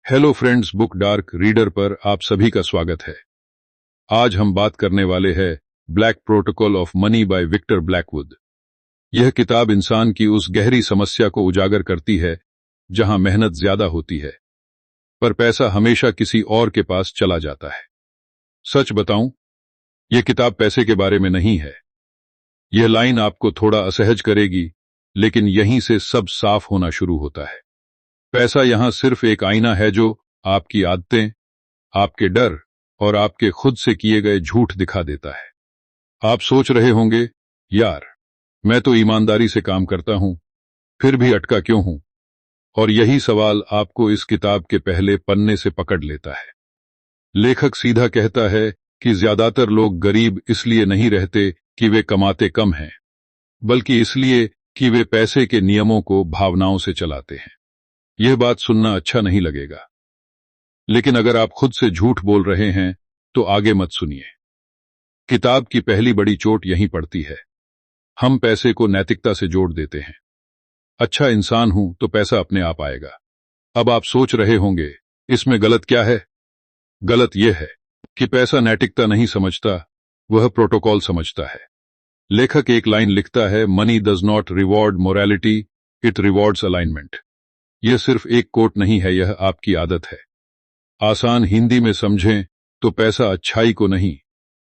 Hello friends, book dark reader पर आप सभी का स्वागत है। आज हम बात करने वाले हैं black protocol of money by Victor Blackwood. यह किताब इंसान की उस गहरी समस्या को उजागर करती है जहां मेहनत ज्यादा होती है पर पैसा हमेशा किसी और के पास चला जाता है। सच बताऊं, यह किताब पैसे के बारे में नहीं है। यह लाइन आपको थोड़ा असहज करेगी, लेकिन यहीं से सब साफ होना शुरू होता है। पैसा यहां सिर्फ एक आईना है जो आपकी आदतें, आपके डर और आपके खुद से किए गए झूठ दिखा देता है। आप सोच रहे होंगे, यार मैं तो ईमानदारी से काम करता हूं, फिर भी अटका क्यों हूं? और यही सवाल आपको इस किताब के पहले पन्ने से पकड़ लेता है। लेखक सीधा कहता है कि ज्यादातर लोग गरीब इसलिए नहीं रहते कि वे कमाते कम हैं, बल्कि इसलिए कि वे पैसे के नियमों को भावनाओं से चलाते हैं। यह बात सुनना अच्छा नहीं लगेगा, लेकिन अगर आप खुद से झूठ बोल रहे हैं तो आगे मत सुनिए। किताब की पहली बड़ी चोट यहीं पड़ती है। हम पैसे को नैतिकता से जोड़ देते हैं। अच्छा इंसान हूं तो पैसा अपने आप आएगा। अब आप सोच रहे होंगे, इसमें गलत क्या है? गलत यह है कि पैसा नैतिकता नहीं समझता, वह प्रोटोकॉल समझता है। लेखक एक लाइन लिखता है, money does not reward morality, it rewards alignment. यह सिर्फ एक कोट नहीं है, यह आपकी आदत है। आसान हिंदी में समझें तो पैसा अच्छाई को नहीं,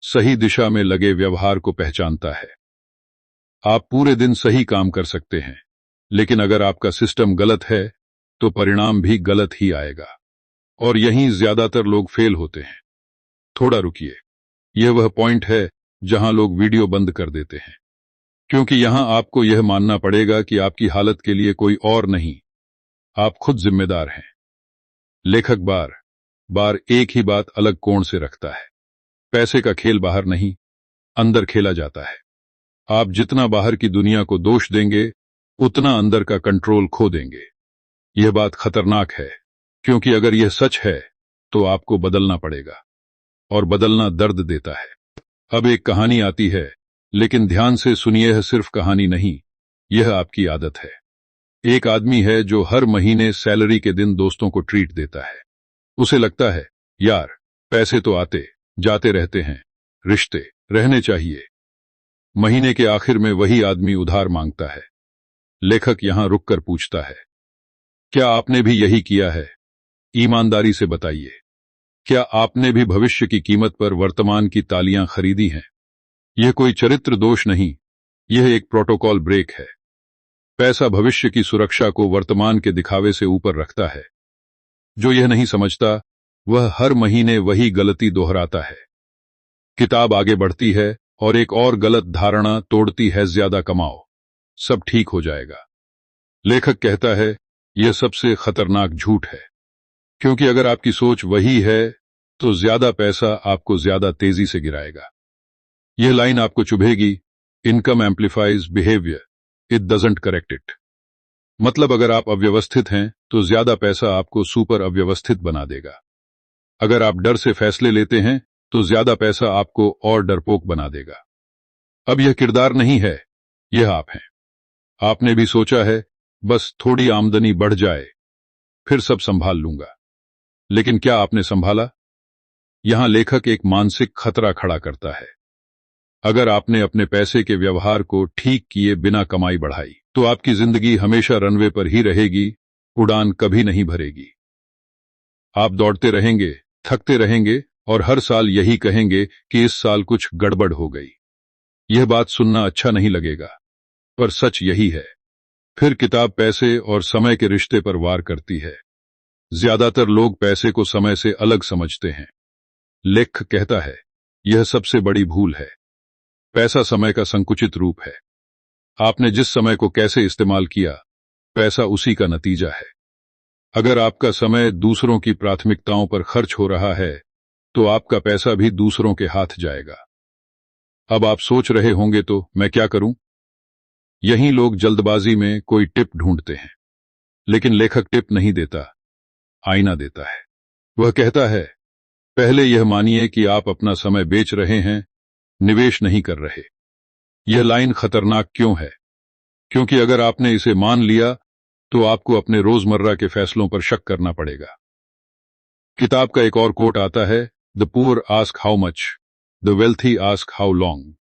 सही दिशा में लगे व्यवहार को पहचानता है। आप पूरे दिन सही काम कर सकते हैं, लेकिन अगर आपका सिस्टम गलत है तो परिणाम भी गलत ही आएगा। और यहीं ज्यादातर लोग फेल होते हैं। थोड़ा रुकिए, यह वह पॉइंट है जहां लोग वीडियो बंद कर देते हैं, क्योंकि यहां आपको यह मानना पड़ेगा कि आपकी हालत के लिए कोई और नहीं, आप खुद जिम्मेदार हैं। लेखक बार बार एक ही बात अलग कोण से रखता है। पैसे का खेल बाहर नहीं, अंदर खेला जाता है। आप जितना बाहर की दुनिया को दोष देंगे, उतना अंदर का कंट्रोल खो देंगे। यह बात खतरनाक है, क्योंकि अगर यह सच है तो आपको बदलना पड़ेगा, और बदलना दर्द देता है। अब एक कहानी आती है, लेकिन ध्यान से सुनिए, यह सिर्फ कहानी नहीं, यह आपकी आदत है। एक आदमी है जो हर महीने सैलरी के दिन दोस्तों को ट्रीट देता है। उसे लगता है, यार पैसे तो आते जाते रहते हैं, रिश्ते रहने चाहिए। महीने के आखिर में वही आदमी उधार मांगता है। लेखक यहां रुककर पूछता है, क्या आपने भी यही किया है? ईमानदारी से बताइए, क्या आपने भी भविष्य की कीमत पर वर्तमान की तालियां खरीदी हैं? यह कोई चरित्र दोष नहीं, यह एक प्रोटोकॉल ब्रेक है। पैसा भविष्य की सुरक्षा को वर्तमान के दिखावे से ऊपर रखता है। जो यह नहीं समझता, वह हर महीने वही गलती दोहराता है। किताब आगे बढ़ती है और एक और गलत धारणा तोड़ती है, ज्यादा कमाओ, सब ठीक हो जाएगा। लेखक कहता है, यह सबसे खतरनाक झूठ है, क्योंकि अगर आपकी सोच वही है तो ज्यादा पैसा आपको ज्यादा तेजी से गिराएगा। यह लाइन आपको चुभेगी, income amplifies behaviour, it doesn't correct it. मतलब अगर आप अव्यवस्थित हैं तो ज्यादा पैसा आपको सुपर अव्यवस्थित बना देगा। अगर आप डर से फैसले लेते हैं तो ज्यादा पैसा आपको और डरपोक बना देगा। अब यह किरदार नहीं है, यह आप हैं। आपने भी सोचा है, बस थोड़ी आमदनी बढ़ जाए फिर सब संभाल लूंगा। लेकिन क्या आपने संभाला? यहां लेखक एक मानसिक खतरा खड़ा करता है। अगर आपने अपने पैसे के व्यवहार को ठीक किए बिना कमाई बढ़ाई, तो आपकी जिंदगी हमेशा रनवे पर ही रहेगी, उड़ान कभी नहीं भरेगी। आप दौड़ते रहेंगे, थकते रहेंगे और हर साल यही कहेंगे कि इस साल कुछ गड़बड़ हो गई। यह बात सुनना अच्छा नहीं लगेगा, पर सच यही है। फिर किताब पैसे और समय के रिश्ते पर वार करती है। ज्यादातर लोग पैसे को समय से अलग समझते हैं। लेखक कहता है, यह सबसे बड़ी भूल है। पैसा समय का संकुचित रूप है। आपने जिस समय को कैसे इस्तेमाल किया, पैसा उसी का नतीजा है। अगर आपका समय दूसरों की प्राथमिकताओं पर खर्च हो रहा है तो आपका पैसा भी दूसरों के हाथ जाएगा। अब आप सोच रहे होंगे, तो मैं क्या करूं? यहीं लोग जल्दबाजी में कोई टिप ढूंढते हैं, लेकिन लेखक टिप नहीं देता, आईना देता है। वह कहता है, पहले यह मानिए कि आप अपना समय बेच रहे हैं, निवेश नहीं कर रहे। यह लाइन खतरनाक क्यों है? क्योंकि अगर आपने इसे मान लिया तो आपको अपने रोजमर्रा के फैसलों पर शक करना पड़ेगा। किताब का एक और कोट आता है, the poor ask how much, the wealthy ask how long.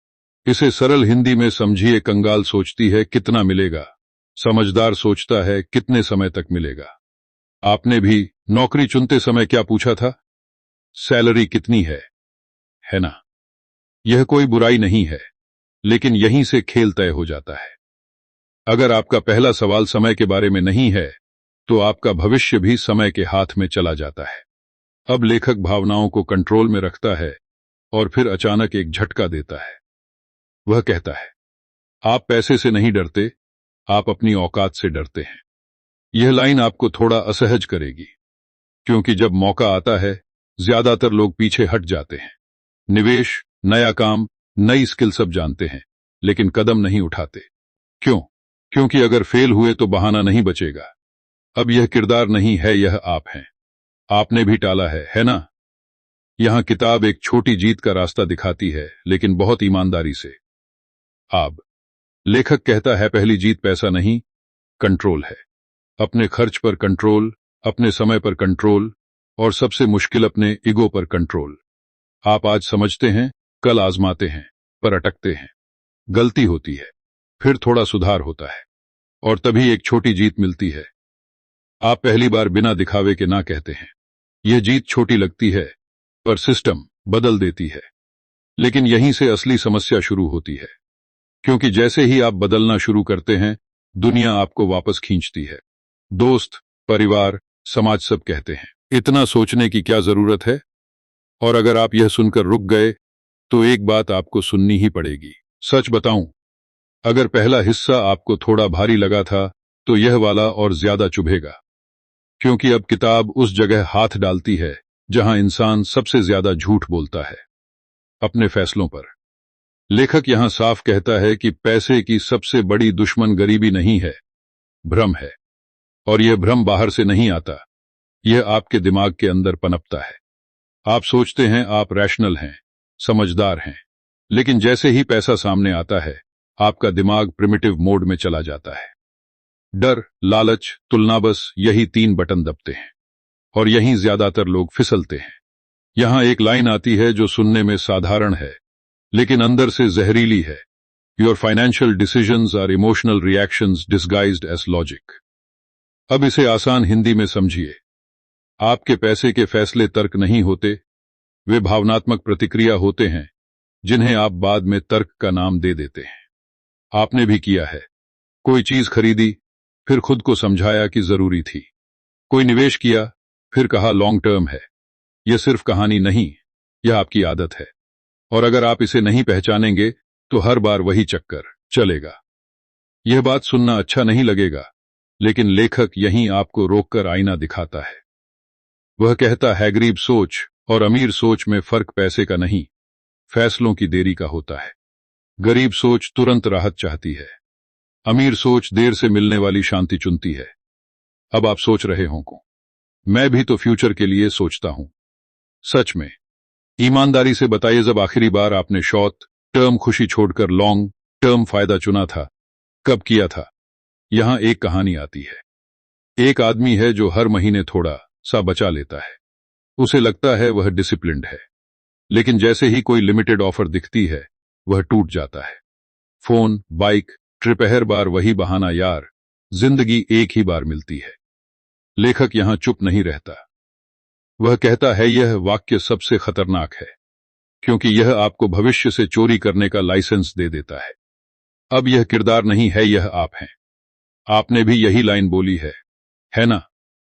इसे सरल हिंदी में समझिए, कंगाल सोचती है कितना मिलेगा, समझदार सोचता है कितने समय तक मिलेगा। आपने भी नौकरी चुनते समय क्या पूछा था? सैलरी कितनी है ना? यह कोई बुराई नहीं है, लेकिन यहीं से खेल तय हो जाता है। अगर आपका पहला सवाल समय के बारे में नहीं है, तो आपका भविष्य भी समय के हाथ में चला जाता है। अब लेखक भावनाओं को कंट्रोल में रखता है और फिर अचानक एक झटका देता है। वह कहता है, आप पैसे से नहीं डरते, आप अपनी औकात से डरते हैं। यह लाइन आपको थोड़ा असहज करेगी, क्योंकि जब मौका आता है, ज्यादातर लोग पीछे हट जाते हैं। निवेश, नया काम, नई स्किल सब जानते हैं, लेकिन कदम नहीं उठाते। क्यों? क्योंकि अगर फेल हुए तो बहाना नहीं बचेगा। अब यह किरदार नहीं है, यह आप हैं। आपने भी टाला है ना? यहां किताब एक छोटी जीत का रास्ता दिखाती है, लेकिन बहुत ईमानदारी से। आप लेखक कहता है, पहली जीत पैसा नहीं, कंट्रोल है। अपने खर्च पर कंट्रोल, अपने समय पर कंट्रोल, और सबसे मुश्किल अपने ईगो पर कंट्रोल। आप आज समझते हैं, कल आजमाते हैं, पर अटकते हैं। गलती होती है, फिर थोड़ा सुधार होता है, और तभी एक छोटी जीत मिलती है। आप पहली बार बिना दिखावे के ना कहते हैं। यह जीत छोटी लगती है, पर सिस्टम बदल देती है। लेकिन यहीं से असली समस्या शुरू होती है, क्योंकि जैसे ही आप बदलना शुरू करते हैं, दुनिया आपको वापस खींचती है। दोस्त, परिवार, समाज सब कहते हैं, इतना सोचने की क्या जरूरत है? और अगर आप यह सुनकर रुक गए, तो एक बात आपको सुननी ही पड़ेगी। सच बताऊं, अगर पहला हिस्सा आपको थोड़ा भारी लगा था, तो यह वाला और ज्यादा चुभेगा। क्योंकि अब किताब उस जगह हाथ डालती है जहां इंसान सबसे ज्यादा झूठ बोलता है, अपने फैसलों पर। लेखक यहां साफ कहता है कि पैसे की सबसे बड़ी दुश्मन गरीबी नहीं है, भ्रम है। और यह भ्रम बाहर से नहीं आता, यह आपके दिमाग के अंदर पनपता है। आप सोचते हैं आप रैशनल हैं, समझदार हैं, लेकिन जैसे ही पैसा सामने आता है, आपका दिमाग प्रिमिटिव मोड में चला जाता है। डर, लालच, तुलना, बस यही 3 बटन दबते हैं, और यहीं ज्यादातर लोग फिसलते हैं। यहां एक लाइन आती है जो सुनने में साधारण है, लेकिन अंदर से जहरीली है। Your financial decisions are emotional reactions disguised as logic. अब इसे आसान हिंदी में समझिए। आपके पैसे के फैसले तर्क नहीं होते, वे भावनात्मक प्रतिक्रिया होते हैं, जिन्हें आप बाद में तर्क का नाम दे देते हैं। आपने भी किया है। कोई चीज खरीदी, फिर खुद को समझाया कि जरूरी थी। कोई निवेश किया, फिर कहा लॉन्ग टर्म है। यह सिर्फ कहानी नहीं, यह आपकी आदत है। और अगर आप इसे नहीं पहचानेंगे, तो हर बार वही चक्कर चलेगा। यह बात सुनना अच्छा नहीं लगेगा, लेकिन लेखक यहीं आपको रोककर आईना दिखाता है। वह कहता है, गरीब सोच और अमीर सोच में फर्क पैसे का नहीं, फैसलों की देरी का होता है। गरीब सोच तुरंत राहत चाहती है, अमीर सोच देर से मिलने वाली शांति चुनती है। अब आप सोच रहे होंगे, मैं भी तो फ्यूचर के लिए सोचता हूं। सच में, ईमानदारी से बताइए, जब आखिरी बार आपने शॉर्ट टर्म खुशी छोड़कर लॉन्ग टर्म फायदा चुना था? कब किया था? यहां एक कहानी आती है। एक आदमी है जो हर महीने थोड़ा सा बचा लेता है। उसे लगता है वह डिसिप्लिन्ड है, लेकिन जैसे ही कोई लिमिटेड ऑफर दिखती है, वह टूट जाता है। फोन, बाइक, ट्रिप, हर बार वही बहाना, यार जिंदगी एक ही बार मिलती है। लेखक यहां चुप नहीं रहता। वह कहता है, यह वाक्य सबसे खतरनाक है, क्योंकि यह आपको भविष्य से चोरी करने का लाइसेंस दे देता है। अब यह किरदार नहीं है, यह आप हैं। आपने भी यही लाइन बोली है ना?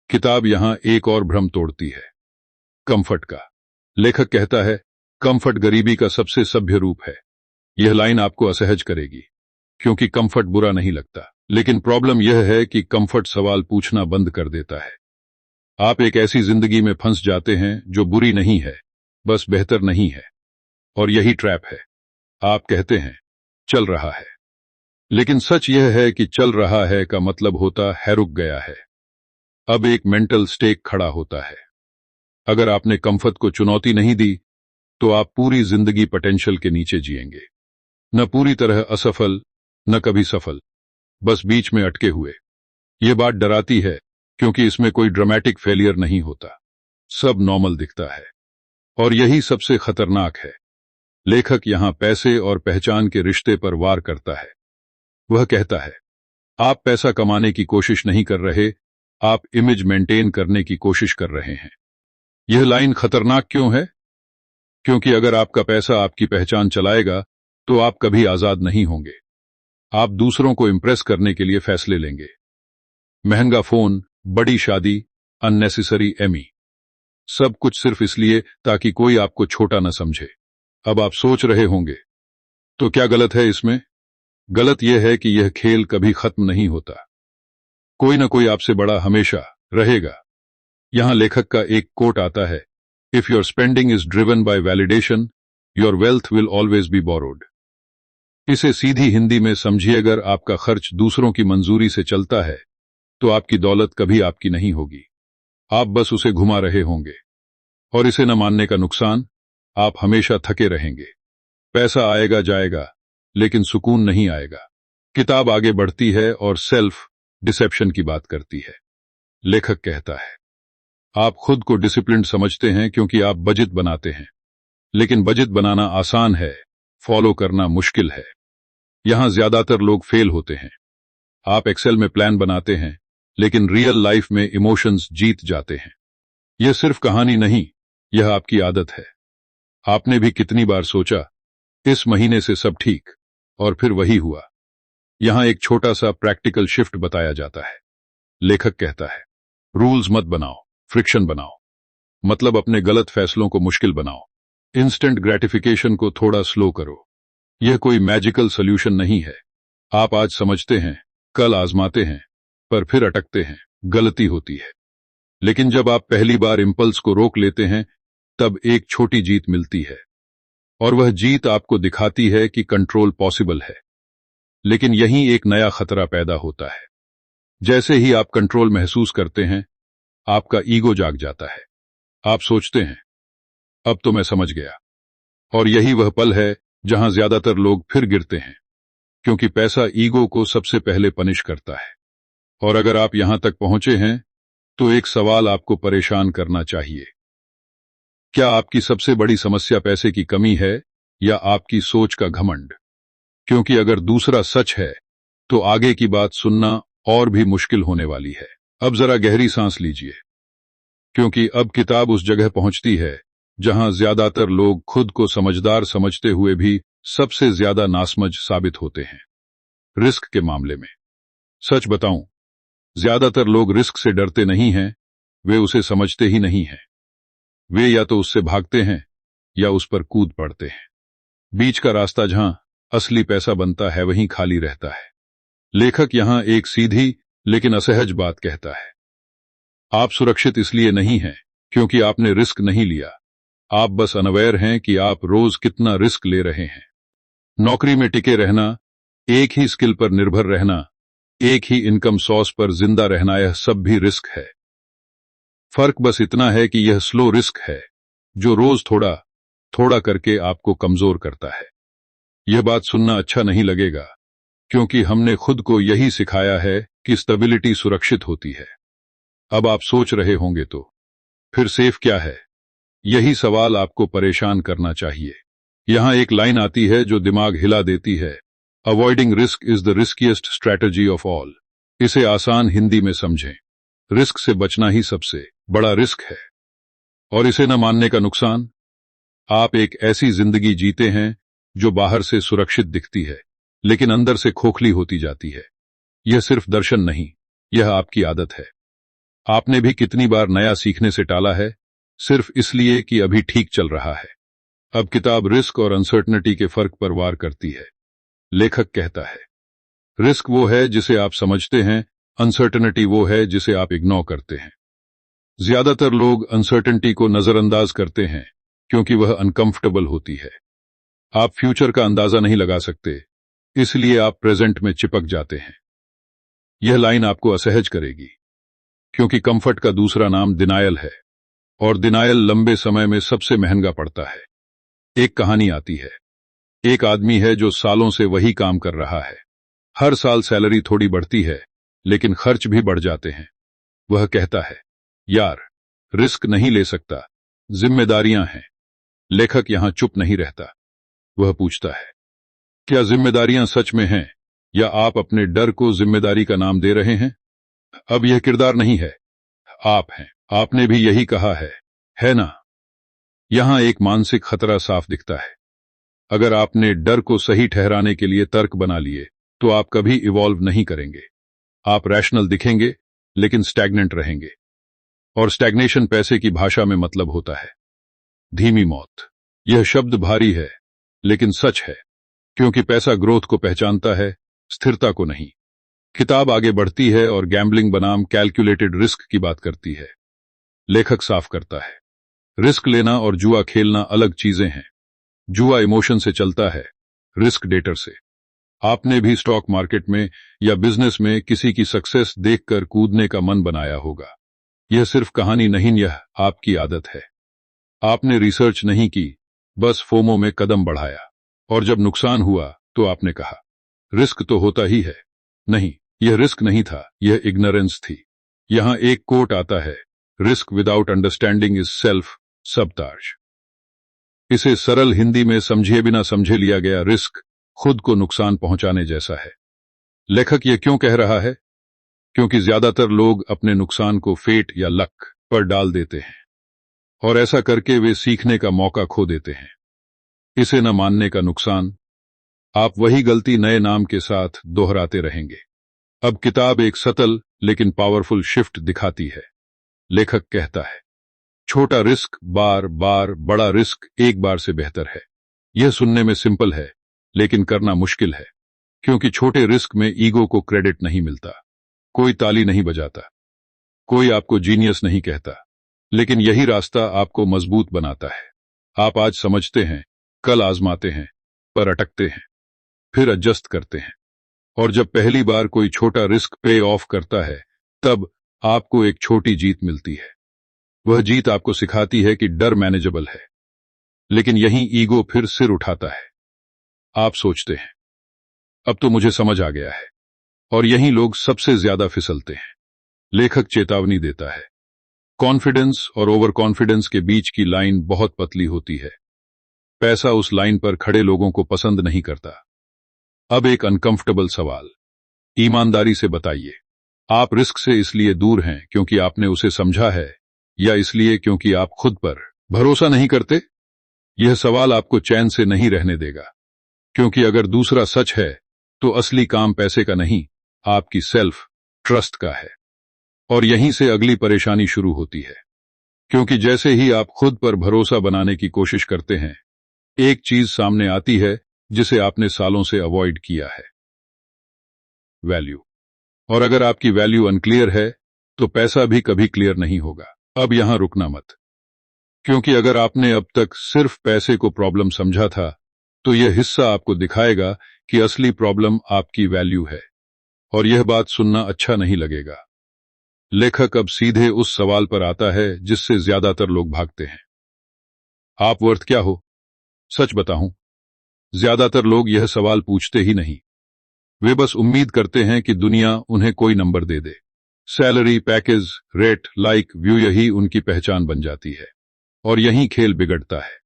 किताब यहां एक और भ्रम तोड़ती है, कंफर्ट का। लेखक कहता है, कंफर्ट गरीबी का सबसे सभ्य रूप है। यह लाइन आपको असहज करेगी, क्योंकि कंफर्ट बुरा नहीं लगता, लेकिन प्रॉब्लम यह है कि कंफर्ट सवाल पूछना बंद कर देता है। आप एक ऐसी जिंदगी में फंस जाते हैं जो बुरी नहीं है, बस बेहतर नहीं है। और यही ट्रैप है। आप कहते हैं, चल रहा है, लेकिन सच यह है कि चल रहा है का मतलब होता है रुक गया है। अब एक मेंटल स्टेक खड़ा होता है। अगर आपने कंफर्ट को चुनौती नहीं दी, तो आप पूरी जिंदगी पोटेंशियल के नीचे जिएंगे। न पूरी तरह असफल, न कभी सफल, बस बीच में अटके हुए। यह बात डराती है, क्योंकि इसमें कोई ड्रामेटिक फेलियर नहीं होता, सब नॉर्मल दिखता है। और यही सबसे खतरनाक है। लेखक यहां पैसे और पहचान के रिश्ते पर वार करता है। वह कहता है, आप पैसा कमाने की कोशिश नहीं कर रहे, आप इमेज मेंटेन करने की कोशिश कर रहे हैं। यह लाइन खतरनाक क्यों है? क्योंकि अगर आपका पैसा आपकी पहचान चलाएगा तो आप कभी आजाद नहीं होंगे। आप दूसरों को इंप्रेस करने के लिए फैसले लेंगे। महंगा फोन, बड़ी शादी, अननेसेसरी एमी, सब कुछ सिर्फ इसलिए ताकि कोई आपको छोटा न समझे। अब आप सोच रहे होंगे, तो क्या गलत है इसमें? गलत यह है कि यह खेल कभी खत्म नहीं होता। कोई न कोई आपसे बड़ा हमेशा रहेगा। यहां लेखक का एक कोट आता है, if your spending is driven by validation, your wealth will always be borrowed. इसे सीधी हिंदी में समझिए, अगर आपका खर्च दूसरों की मंजूरी से चलता है तो आपकी दौलत कभी आपकी नहीं होगी, आप बस उसे घुमा रहे होंगे। और इसे न मानने का नुकसान, आप हमेशा थके रहेंगे। पैसा आएगा जाएगा, लेकिन सुकून नहीं आएगा। किताब आगे बढ़ती है और सेल्फ डिसेप्शन की बात करती है। लेखक कहता है, आप खुद को डिसिप्लिन्ड समझते हैं क्योंकि आप बजट बनाते हैं, लेकिन बजट बनाना आसान है, फॉलो करना मुश्किल है। यहां ज्यादातर लोग फेल होते हैं। आप एक्सेल में प्लान बनाते हैं, लेकिन रियल लाइफ में इमोशंस जीत जाते हैं। यह सिर्फ कहानी नहीं, यह आपकी आदत है। आपने भी कितनी बार सोचा, इस महीने से सब ठीक, और फिर वही हुआ। यहां एक छोटा सा प्रैक्टिकल शिफ्ट बताया जाता है। लेखक कहता है, रूल्स मत बनाओ, फ्रिक्शन बनाओ। मतलब अपने गलत फैसलों को मुश्किल बनाओ। इंस्टेंट ग्रेटिफिकेशन को थोड़ा स्लो करो। यह कोई मैजिकल सॉल्यूशन नहीं है। आप आज समझते हैं, कल आजमाते हैं, पर फिर अटकते हैं, गलती होती है। लेकिन जब आप पहली बार इंपल्स को रोक लेते हैं, तब एक छोटी जीत मिलती है। और वह जीत आपको दिखाती है कि कंट्रोल पॉसिबल है। लेकिन यहीं एक नया खतरा पैदा होता है। जैसे ही आप कंट्रोल महसूस करते हैं, आपका ईगो जाग जाता है। आप सोचते हैं, अब तो मैं समझ गया। और यही वह पल है जहां ज्यादातर लोग फिर गिरते हैं, क्योंकि पैसा ईगो को सबसे पहले पनिश करता है। और अगर आप यहां तक पहुंचे हैं, तो एक सवाल आपको परेशान करना चाहिए। क्या आपकी सबसे बड़ी समस्या पैसे की कमी है या आपकी सोच का घमंड? क्योंकि अगर दूसरा सच है, तो आगे की बात सुनना और भी मुश्किल होने वाली है। अब जरा गहरी सांस लीजिए, क्योंकि अब किताब उस जगह पहुंचती है जहां ज्यादातर लोग खुद को समझदार समझते हुए भी सबसे ज्यादा नासमझ साबित होते हैं। रिस्क के मामले में सच बताऊं, ज्यादातर लोग रिस्क से डरते नहीं हैं, वे उसे समझते ही नहीं हैं। वे या तो उससे भागते हैं या उस पर कूद पड़ते हैं। बीच का रास्ता जहां असली पैसा बनता है, वहीं खाली रहता है। लेखक यहां एक सीधी लेकिन असहज बात कहता है, आप सुरक्षित इसलिए नहीं हैं क्योंकि आपने रिस्क नहीं लिया, आप बस अनअवेयर हैं कि आप रोज कितना रिस्क ले रहे हैं। नौकरी में टिके रहना, एक ही स्किल पर निर्भर रहना, एक ही इनकम सोर्स पर जिंदा रहना, यह सब भी रिस्क है। फर्क बस इतना है कि यह स्लो रिस्क है, जो रोज थोड़ा थोड़ा करके आपको कमजोर करता है। यह बात सुनना अच्छा नहीं लगेगा, क्योंकि हमने खुद को यही सिखाया है कि स्टेबिलिटी सुरक्षित होती है। अब आप सोच रहे होंगे, तो फिर सेफ क्या है? यही सवाल आपको परेशान करना चाहिए। यहां एक लाइन आती है जो दिमाग हिला देती है, avoiding risk is the riskiest strategy of all. इसे आसान हिंदी में समझें, रिस्क से बचना ही सबसे बड़ा रिस्क है। और इसे न मानने का नुकसान, आप एक ऐसी जिंदगी जीते हैं जो बाहर से सुरक्षित दिखती है, लेकिन अंदर से खोखली होती जाती है। यह सिर्फ दर्शन नहीं, यह आपकी आदत है। आपने भी कितनी बार नया सीखने से टाला है, सिर्फ इसलिए कि अभी ठीक चल रहा है। अब किताब रिस्क और अनसर्टनिटी के फर्क पर वार करती है। लेखक कहता है, रिस्क वो है जिसे आप समझते हैं, अनसर्टनिटी वो है जिसे आप इग्नोर करते हैं। ज्यादातर लोग अनसर्टेनिटी को नजरअंदाज करते हैं क्योंकि वह अनकंफर्टेबल होती है। आप फ्यूचर का अंदाजा नहीं लगा सकते, इसलिए आप प्रेजेंट में चिपक जाते हैं। यह लाइन आपको असहज करेगी, क्योंकि कंफर्ट का दूसरा नाम डिनायल है, और डिनायल लंबे समय में सबसे महंगा पड़ता है। एक कहानी आती है, एक आदमी है जो सालों से वही काम कर रहा है। हर साल सैलरी थोड़ी बढ़ती है, लेकिन खर्च भी बढ़ जाते हैं। वह कहता है, यार, रिस्क नहीं ले सकता, जिम्मेदारियां हैं। लेखक यहां चुप नहीं रहता। वह पूछता है, क्या जिम्मेदारियां सच में हैं, या आप अपने डर को जिम्मेदारी का नाम दे रहे हैं? अब यह किरदार नहीं है, आप हैं। आपने भी यही कहा है ना? यहां एक मानसिक खतरा साफ दिखता है। अगर आपने डर को सही ठहराने के लिए तर्क बना लिए, तो आप कभी इवॉल्व नहीं करेंगे। आप रैशनल दिखेंगे, लेकिन स्टैग्नेंट रहेंगे। और स्टैग्नेशन पैसे की भाषा में मतलब होता है धीमी मौत। यह शब्द भारी है, लेकिन सच है, क्योंकि पैसा ग्रोथ को पहचानता है, स्थिरता को नहीं। किताब आगे बढ़ती है और गैम्बलिंग बनाम कैलकुलेटेड रिस्क की बात करती है। लेखक साफ करता है, रिस्क लेना और जुआ खेलना अलग चीजें हैं। जुआ इमोशन से चलता है, रिस्क डेटर से। आपने भी स्टॉक मार्केट में या बिजनेस में किसी की सक्सेस देखकर कूदने का मन बनाया होगा। यह सिर्फ कहानी नहीं, यह आपकी आदत है। आपने रिसर्च नहीं की, बस फोमो में कदम बढ़ाया। और जब नुकसान हुआ तो आपने कहा, रिस्क तो होता ही है। नहीं, यह रिस्क नहीं था, यह इग्नोरेंस थी। यहां एक कोट आता है, risk without understanding is self sabotage. इसे सरल हिंदी में समझे बिना समझे लिया गया रिस्क खुद को नुकसान पहुंचाने जैसा है। लेखक यह क्यों कह रहा है? क्योंकि ज्यादातर लोग अपने नुकसान को फेट या लक पर डाल देते हैं, और ऐसा करके वे सीखने का मौका खो देते हैं। इसे न मानने का नुकसान, आप वही गलती नए नाम के साथ दोहराते रहेंगे। अब किताब एक सतल लेकिन पावरफुल शिफ्ट दिखाती है। लेखक कहता है, छोटा रिस्क बार बार, बड़ा रिस्क एक बार से बेहतर है। यह सुनने में सिंपल है, लेकिन करना मुश्किल है, क्योंकि छोटे रिस्क में ईगो को क्रेडिट नहीं मिलता। कोई ताली नहीं बजाता, कोई आपको जीनियस नहीं कहता, लेकिन यही रास्ता आपको मजबूत बनाता है। आप आज समझते हैं, कल आजमाते हैं, पर अटकते हैं, फिर एडजस्ट करते हैं। और जब पहली बार कोई छोटा रिस्क पे ऑफ करता है, तब आपको एक छोटी जीत मिलती है। वह जीत आपको सिखाती है कि डर मैनेजेबल है। लेकिन यहीं ईगो फिर सिर उठाता है। आप सोचते हैं, अब तो मुझे समझ आ गया है। और यहीं लोग सबसे ज्यादा फिसलते हैं। लेखक चेतावनी देता है, कॉन्फिडेंस और ओवर कॉन्फिडेंस के बीच की लाइन बहुत पतली होती है। पैसा उस लाइन पर खड़े लोगों को पसंद नहीं करता। अब एक अनकंफर्टेबल सवाल, ईमानदारी से बताइए, आप रिस्क से इसलिए दूर हैं क्योंकि आपने उसे समझा है, या इसलिए क्योंकि आप खुद पर भरोसा नहीं करते? यह सवाल आपको चैन से नहीं रहने देगा, क्योंकि अगर दूसरा सच है, तो असली काम पैसे का नहीं, आपकी सेल्फ ट्रस्ट का है। और यहीं से अगली परेशानी शुरू होती है, क्योंकि जैसे ही आप खुद पर भरोसा बनाने की कोशिश करते हैं, एक चीज सामने आती है जिसे आपने सालों से अवॉइड किया है, वैल्यू। और अगर आपकी वैल्यू अनक्लियर है, तो पैसा भी कभी क्लियर नहीं होगा। अब यहां रुकना मत, क्योंकि अगर आपने अब तक सिर्फ पैसे को प्रॉब्लम समझा था, तो यह हिस्सा आपको दिखाएगा कि असली प्रॉब्लम आपकी वैल्यू है। और यह बात सुनना अच्छा नहीं लगेगा। लेखक अब सीधे उस सवाल पर आता है जिससे ज्यादातर लोग भागते हैं, आप वर्थ क्या हो? सच बताऊं, ज्यादातर लोग यह सवाल पूछते ही नहीं। वे बस उम्मीद करते हैं कि दुनिया उन्हें कोई नंबर दे दे। Salary, package, rate, like, view, यही उनकी पहचान बन जाती है। और यहीं खेल बिगड़ता है।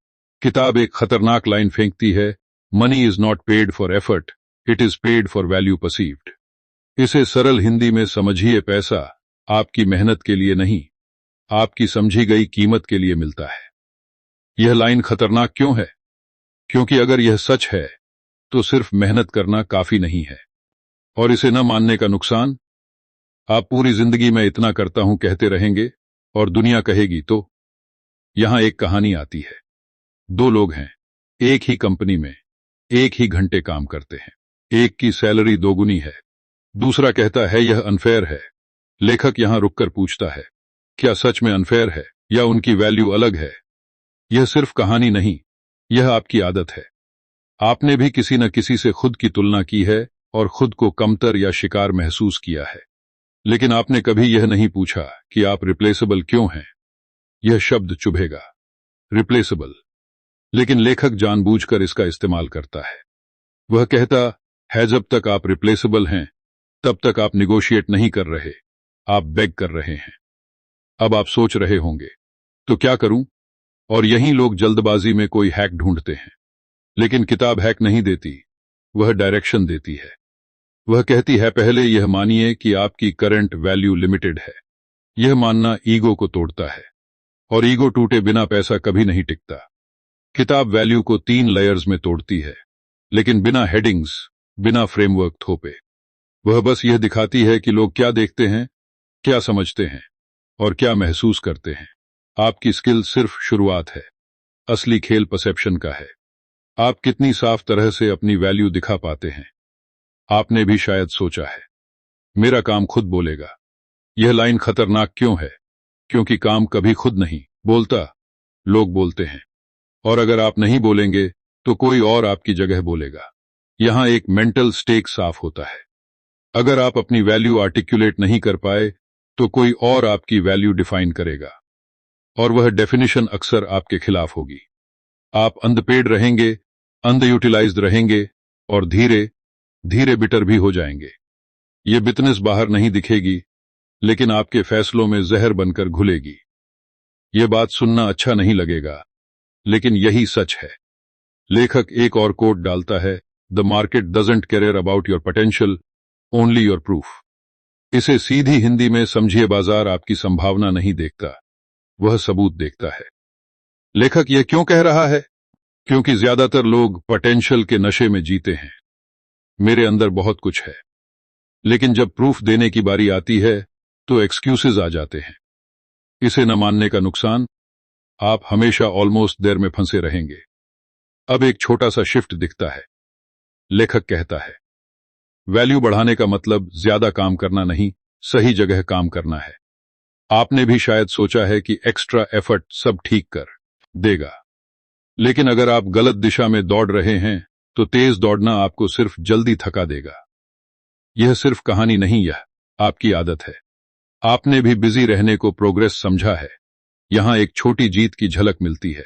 किताब एक खतरनाक लाइन फेंकती है, money is not paid for effort, it is paid for value perceived. इसे सरल हिंदी में समझिए, पैसा आपकी मेहनत के लिए नहीं, आपकी समझी गई कीमत के लिए मिलता है। यह लाइन खतरनाक क्यों है? क्योंकि अगर यह सच है, तो सिर्फ मेहनत करना काफी नहीं है। और इसे न मानने का नुकसान, आप पूरी जिंदगी में इतना करता हूं कहते रहेंगे, और दुनिया कहेगी तो। यहां एक कहानी आती है। दो लोग हैं, एक ही कंपनी में, एक ही घंटे काम करते हैं। एक की सैलरी दोगुनी है, दूसरा कहता है यह अनफेयर है। लेखक यहां रुककर पूछता है, क्या सच में अनफेयर है, या उनकी वैल्यू अलग है? यह सिर्फ कहानी नहीं, यह आपकी आदत है। आपने भी किसी न किसी से खुद की तुलना की है और खुद को कमतर या शिकार महसूस किया है। लेकिन आपने कभी यह नहीं पूछा कि आप रिप्लेसेबल क्यों हैं। यह शब्द चुभेगा, रिप्लेसेबल, लेकिन लेखक जानबूझकर इसका इस्तेमाल करता है। वह कहता है, जब तक आप रिप्लेसेबल हैं, तब तक आप निगोशिएट नहीं कर रहे, आप बेग कर रहे हैं। अब आप सोच रहे होंगे, तो क्या करूं? और यहीं लोग जल्दबाजी में कोई हैक ढूंढते हैं। लेकिन किताब हैक नहीं देती, वह डायरेक्शन देती है। वह कहती है, पहले यह मानिए कि आपकी करंट वैल्यू लिमिटेड है। यह मानना ईगो को तोड़ता है, और ईगो टूटे बिना पैसा कभी नहीं टिकता। किताब वैल्यू को 3 लेयर्स में तोड़ती है, लेकिन बिना हेडिंग्स, बिना फ्रेमवर्क थोपे। वह बस यह दिखाती है कि लोग क्या देखते हैं, क्या समझते हैं और क्या महसूस करते हैं। आपकी स्किल सिर्फ शुरुआत है, असली खेल परसेप्शन का है। आप कितनी साफ तरह से अपनी वैल्यू दिखा पाते हैं। आपने भी शायद सोचा है, मेरा काम खुद बोलेगा। यह लाइन खतरनाक क्यों है? क्योंकि काम कभी खुद नहीं बोलता, लोग बोलते हैं। और अगर आप नहीं बोलेंगे तो कोई और आपकी जगह बोलेगा। यहां एक मेंटल स्टेक साफ होता है। अगर आप अपनी वैल्यू आर्टिकुलेट नहीं कर पाए तो कोई और आपकी वैल्यू डिफाइन करेगा, और वह डेफिनेशन अक्सर आपके खिलाफ होगी। आप अंडरपेड रहेंगे, अंडर यूटिलाइज्ड रहेंगे, और धीरे धीरे बिटर भी हो जाएंगे। ये बिजनेस बाहर नहीं दिखेगी, लेकिन आपके फैसलों में जहर बनकर घुलेगी। यह बात सुनना अच्छा नहीं लगेगा, लेकिन यही सच है। लेखक एक और कोट डालता है, the market doesn't care about your potential, only your proof. इसे सीधी हिंदी में समझिए, बाजार आपकी संभावना नहीं देखता, वह सबूत देखता है। लेखक यह क्यों कह रहा है? क्योंकि ज्यादातर लोग पोटेंशियल के नशे में जीते हैं। मेरे अंदर बहुत कुछ है, लेकिन जब प्रूफ देने की बारी आती है तो एक्सक्यूजेज आ जाते हैं। इसे न मानने का नुकसान, आप हमेशा ऑलमोस्ट देर में फंसे रहेंगे। अब एक छोटा सा शिफ्ट दिखता है। लेखक कहता है, वैल्यू बढ़ाने का मतलब ज्यादा काम करना नहीं, सही जगह काम करना है। आपने भी शायद सोचा है कि एक्स्ट्रा एफर्ट सब ठीक कर देगा, लेकिन अगर आप गलत दिशा में दौड़ रहे हैं तो तेज दौड़ना आपको सिर्फ जल्दी थका देगा। यह सिर्फ कहानी नहीं, यह आपकी आदत है। आपने भी बिजी रहने को प्रोग्रेस समझा है। यहां एक छोटी जीत की झलक मिलती है।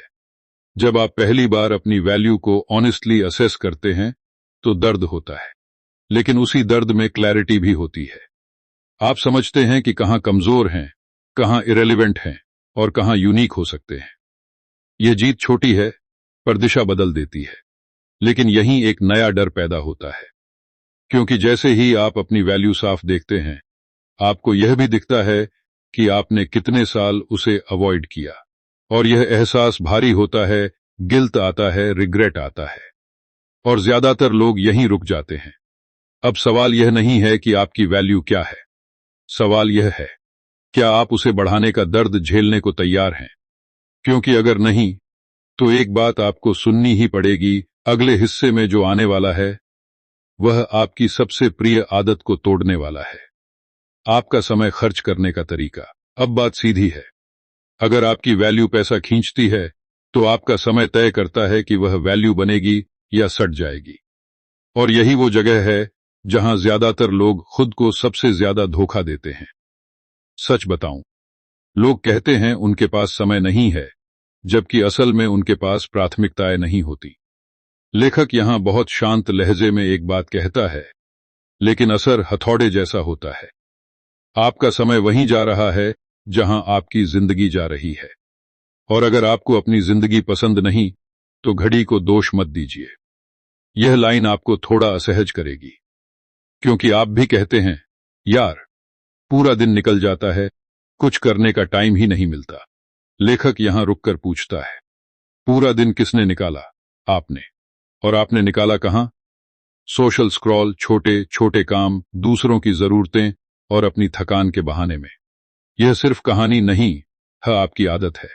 जब आप पहली बार अपनी वैल्यू को ऑनेस्टली असेस करते हैं तो दर्द होता है, लेकिन उसी दर्द में क्लैरिटी भी होती है। आप समझते हैं कि कहां कमजोर हैं, कहां इरेलीवेंट हैं और कहां यूनिक हो सकते हैं। यह जीत छोटी है, पर दिशा बदल देती है। लेकिन यहीं एक नया डर पैदा होता है, क्योंकि जैसे ही आप अपनी वैल्यू साफ देखते हैं, आपको यह भी दिखता है कि आपने कितने साल उसे अवॉइड किया। और यह एहसास भारी होता है, गिल्ट आता है, रिग्रेट आता है, और ज्यादातर लोग यहीं रुक जाते हैं। अब सवाल यह नहीं है कि आपकी वैल्यू क्या है, सवाल यह है, क्या आप उसे बढ़ाने का दर्द झेलने को तैयार हैं? क्योंकि अगर नहीं, तो एक बात आपको सुननी ही पड़ेगी। अगले हिस्से में जो आने वाला है, वह आपकी सबसे प्रिय आदत को तोड़ने वाला है, आपका समय खर्च करने का तरीका। अब बात सीधी है, अगर आपकी वैल्यू पैसा खींचती है तो आपका समय तय करता है कि वह वैल्यू बनेगी या सट जाएगी। और यही वो जगह है जहां ज्यादातर लोग खुद को सबसे ज्यादा धोखा देते हैं। सच बताऊं, लोग कहते हैं उनके पास समय नहीं है, जबकि असल में उनके पास प्राथमिकताएं नहीं होती। लेखक यहां बहुत शांत लहजे में एक बात कहता है, लेकिन असर हथौड़े जैसा होता है। आपका समय वहीं जा रहा है जहां आपकी जिंदगी जा रही है। और अगर आपको अपनी जिंदगी पसंद नहीं तो घड़ी को दोष मत दीजिए। यह लाइन आपको थोड़ा असहज करेगी, क्योंकि आप भी कहते हैं, यार पूरा दिन निकल जाता है, कुछ करने का टाइम ही नहीं मिलता। लेखक यहां रुककर पूछता है, पूरा दिन किसने निकाला? आपने। और आपने निकाला कहां? सोशल स्क्रॉल, छोटे छोटे काम, दूसरों की जरूरतें और अपनी थकान के बहाने में। यह सिर्फ कहानी नहीं है, आपकी आदत है।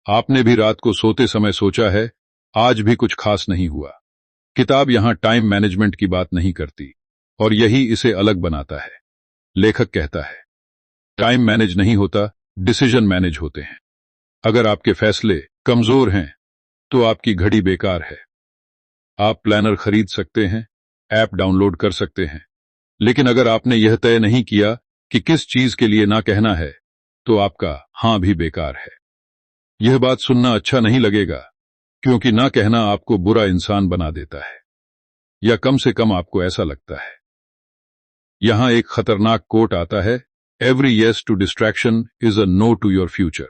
आपने भी रात को सोते समय सोचा है, आज भी कुछ खास नहीं हुआ। किताब यहां टाइम मैनेजमेंट की बात नहीं करती, और यही इसे अलग बनाता है। लेखक कहता है, टाइम मैनेज नहीं होता, डिसीजन मैनेज होते हैं। अगर आपके फैसले कमजोर हैं तो आपकी घड़ी बेकार है। आप प्लानर खरीद सकते हैं, ऐप डाउनलोड कर सकते हैं, लेकिन अगर आपने यह तय नहीं किया कि किस चीज के लिए ना कहना है, तो आपका हां भी बेकार है। यह बात सुनना अच्छा नहीं लगेगा, क्योंकि ना कहना आपको बुरा इंसान बना देता है, या कम से कम आपको ऐसा लगता है। यहां एक खतरनाक कोट आता है, every yes to distraction is a no to your future.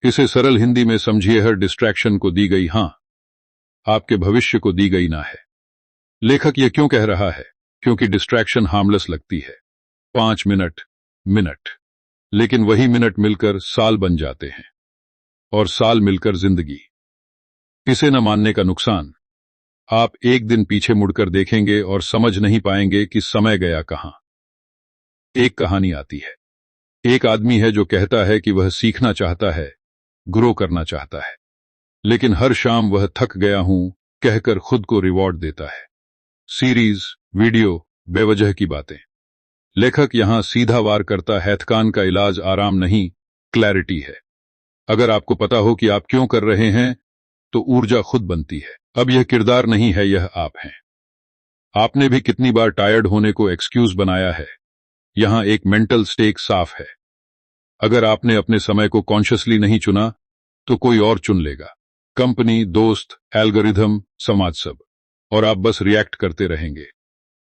इसे सरल हिंदी में समझिए, हर डिस्ट्रैक्शन को दी गई हां, आपके भविष्य को दी गई ना है। लेखक यह क्यों कह रहा है? क्योंकि डिस्ट्रैक्शन हार्मलेस लगती है, 5 मिनट, मिनट, लेकिन वही मिनट मिलकर साल बन जाते हैं, और साल मिलकर जिंदगी। इसे न मानने का नुकसान, आप एक दिन पीछे मुड़कर देखेंगे और समझ नहीं पाएंगे कि समय गया कहां। एक कहानी आती है। एक आदमी है जो कहता है कि वह सीखना चाहता है, ग्रो करना चाहता है, लेकिन हर शाम वह थक गया हूं कहकर खुद को रिवॉर्ड देता है। सीरीज, वीडियो, बेवजह की बातें। लेखक यहां सीधा वार करता है, थकान का इलाज आराम नहीं, क्लैरिटी है। अगर आपको पता हो कि आप क्यों कर रहे हैं, तो ऊर्जा खुद बनती है। अब यह किरदार नहीं है, यह आप हैं। आपने भी कितनी बार टायर्ड होने को एक्सक्यूज बनाया है। यहां एक मेंटल स्टेक साफ है। अगर आपने अपने समय को कॉन्शियसली नहीं चुना, तो कोई और चुन लेगा। कंपनी, दोस्त, एल्गोरिथम, समाज, सब। और आप बस रिएक्ट करते रहेंगे।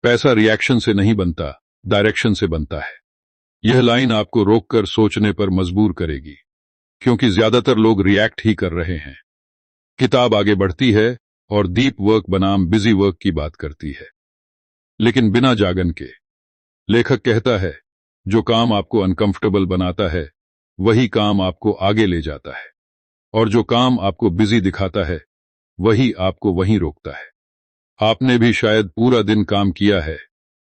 पैसा रिएक्शन से नहीं बनता, डायरेक्शन से बनता है। यह लाइन आपको रोककर सोचने पर मजबूर करेगी, क्योंकि ज्यादातर लोग रिएक्ट ही कर रहे हैं। किताब आगे बढ़ती है और डीप वर्क बनाम बिजी वर्क की बात करती है, लेकिन बिना जागन के। लेखक कहता है, जो काम आपको अनकंफर्टेबल बनाता है, वही काम आपको आगे ले जाता है, और जो काम आपको बिजी दिखाता है, वही आपको वहीं रोकता है। आपने भी शायद पूरा दिन काम किया है,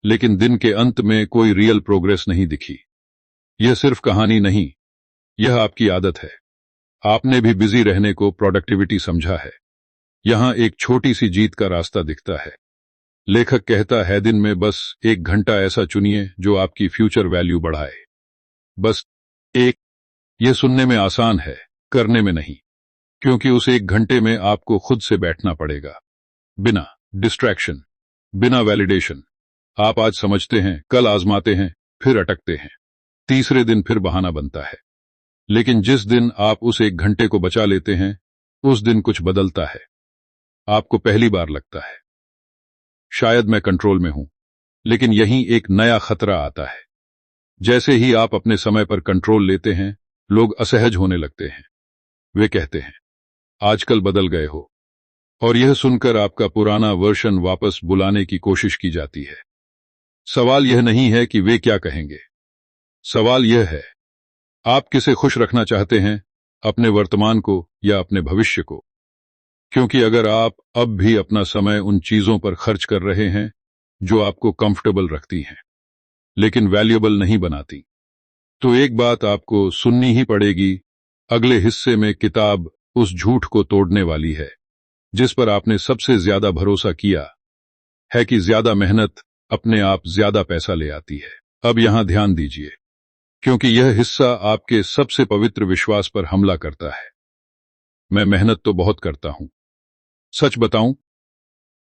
लेकिन दिन के अंत में कोई रियल प्रोग्रेस नहीं दिखी। यह सिर्फ कहानी नहीं, यह आपकी आदत है। आपने भी बिजी रहने को प्रोडक्टिविटी समझा है। यहां एक छोटी सी जीत का रास्ता दिखता है। लेखक कहता है, दिन में बस 1 घंटा ऐसा चुनिए जो आपकी फ्यूचर वैल्यू बढ़ाए। बस एक। यह सुनने में आसान है, करने में नहीं, क्योंकि उस 1 घंटे में आपको खुद से बैठना पड़ेगा, बिना डिस्ट्रैक्शन, बिना वैलिडेशन। आप आज समझते हैं, कल आजमाते हैं, फिर अटकते हैं, तीसरे दिन फिर बहाना बनता है। लेकिन जिस दिन आप उस 1 घंटे को बचा लेते हैं, उस दिन कुछ बदलता है। आपको पहली बार लगता है, शायद मैं कंट्रोल में हूं, लेकिन यहीं एक नया खतरा आता है। जैसे ही आप अपने समय पर कंट्रोल लेते हैं, लोग असहज होने लगते हैं। वे कहते हैं, आजकल बदल गए हो, और यह सुनकर आपका पुराना वर्जन वापस बुलाने की कोशिश की जाती है। सवाल यह नहीं है कि वे क्या कहेंगे, सवाल यह है, आप किसे खुश रखना चाहते हैं, अपने वर्तमान को या अपने भविष्य को? क्योंकि अगर आप अब भी अपना समय उन चीजों पर खर्च कर रहे हैं जो आपको कंफर्टेबल रखती हैं, लेकिन वैल्यूएबल नहीं बनाती, तो एक बात आपको सुननी ही पड़ेगी। अगले हिस्से में किताब उस झूठ को तोड़ने वाली है जिस पर आपने सबसे ज्यादा भरोसा किया है, कि ज्यादा मेहनत अपने आप ज्यादा पैसा ले आती है। अब यहां ध्यान दीजिए, क्योंकि यह हिस्सा आपके सबसे पवित्र विश्वास पर हमला करता है। मैं मेहनत तो बहुत करता हूं। सच बताऊं,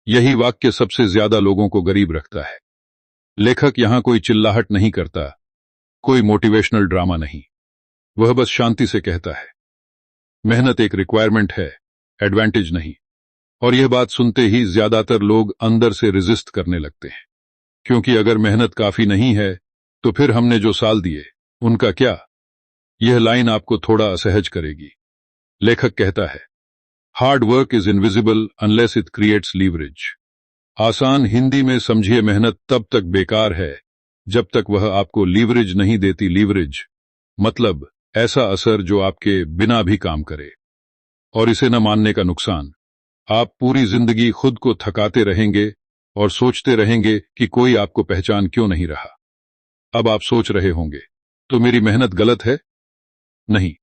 यही वाक्य सबसे ज्यादा लोगों को गरीब रखता है। लेखक यहां कोई चिल्लाहट नहीं करता, कोई मोटिवेशनल ड्रामा नहीं। वह बस शांति से कहता है, मेहनत एक रिक्वायरमेंट है, एडवांटेज नहीं। और यह बात सुनते ही ज्यादातर लोग अंदर से रेजिस्ट करने लगते हैं, क्योंकि अगर मेहनत काफी नहीं है, तो फिर हमने जो साल दिए, उनका क्या? यह लाइन आपको थोड़ा असहज करेगी। लेखक कहता है, hard work is invisible unless it creates leverage. आसान हिंदी में समझिए, मेहनत तब तक बेकार है जब तक वह आपको लीवरेज नहीं देती। लीवरेज मतलब ऐसा असर जो आपके बिना भी काम करे। और इसे न मानने का नुकसान, आप पूरी जिंदगी खुद को थकाते रहेंगे और सोचते रहेंगे कि कोई आपको पहचान क्यों नहीं रहा। अब आप सोच रहे होंगे, तो मेरी मेहनत गलत है? नहीं,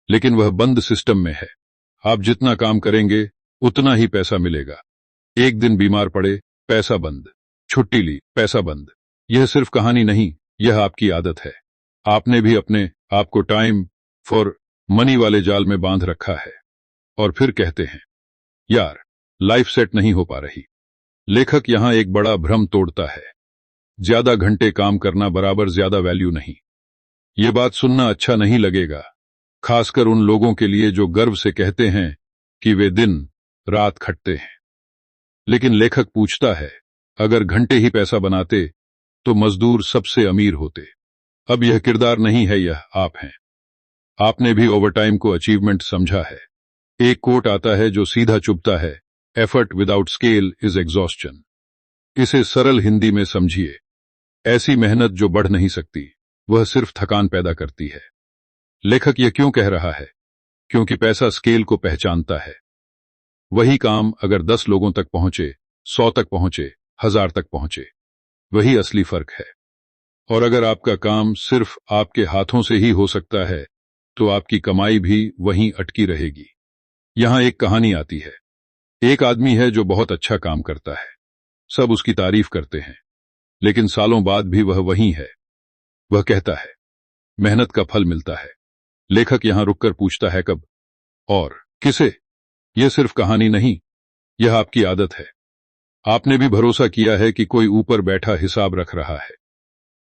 लेकिन वह बंद सिस्टम में है। आप जितना काम करेंगे, उतना ही पैसा मिलेगा। एक दिन बीमार पड़े, पैसा बंद। छुट्टी ली, पैसा बंद। यह सिर्फ कहानी नहीं, यह आपकी आदत है। आपने भी अपने आप को टाइम फॉर मनी वाले जाल में बांध रखा है, और फिर कहते हैं, यार, लाइफ सेट नहीं हो पा रही। लेखक यहां एक बड़ा भ्रम तोड़ता है। ज्यादा घंटे काम करना बराबर ज्यादा वैल्यू नहीं। यह बात सुनना अच्छा नहीं लगेगा, खासकर उन लोगों के लिए जो गर्व से कहते हैं कि वे दिन रात खटते हैं। लेकिन लेखक पूछता है, अगर घंटे ही पैसा बनाते, तो मजदूर सबसे अमीर होते। अब यह किरदार नहीं है, यह आप हैं। आपने भी ओवरटाइम को अचीवमेंट समझा है। एक कोट आता है जो सीधा चुभता है, effort without scale is exhaustion. इसे सरल हिंदी में समझिए, ऐसी मेहनत जो बढ़ नहीं सकती, वह सिर्फ थकान पैदा करती है। लेखक यह क्यों कह रहा है? क्योंकि पैसा स्केल को पहचानता है। वही काम अगर 10 लोगों तक पहुंचे, 100 तक पहुंचे, 1000 तक पहुंचे, वही असली फर्क है। और अगर आपका काम सिर्फ आपके हाथों से ही हो सकता है, तो आपकी कमाई भी वहीं अटकी रहेगी। यहां एक कहानी आती है। एक आदमी है जो बहुत अच्छा काम करता है, सब उसकी तारीफ करते हैं, लेकिन सालों बाद भी वह वहीं है। वह कहता है, मेहनत का फल मिलता है। लेखक यहां रुककर पूछता है, कब और किसे? यह सिर्फ कहानी नहीं, यह आपकी आदत है। आपने भी भरोसा किया है कि कोई ऊपर बैठा हिसाब रख रहा है,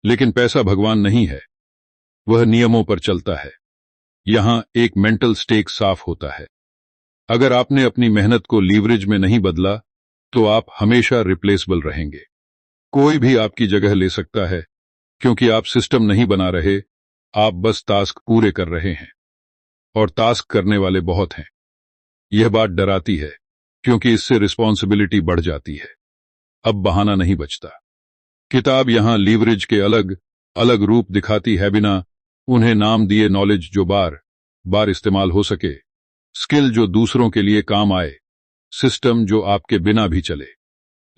लेकिन पैसा भगवान नहीं है, वह नियमों पर चलता है। यहां एक मेंटल स्टेक साफ होता है। अगर आपने अपनी मेहनत को लीवरेज में नहीं बदला, तो आप हमेशा रिप्लेसेबल रहेंगे। कोई भी आपकी जगह ले सकता है, क्योंकि आप सिस्टम नहीं बना रहे, आप बस टास्क पूरे कर रहे हैं। और टास्क करने वाले बहुत हैं। यह बात डराती है, क्योंकि इससे रिस्पॉन्सिबिलिटी बढ़ जाती है। अब बहाना नहीं बचता। किताब यहां लीवरेज के अलग अलग रूप दिखाती है, बिना उन्हें नाम दिए। नॉलेज जो बार बार इस्तेमाल हो सके, स्किल जो दूसरों के लिए काम आए, सिस्टम जो आपके बिना भी चले।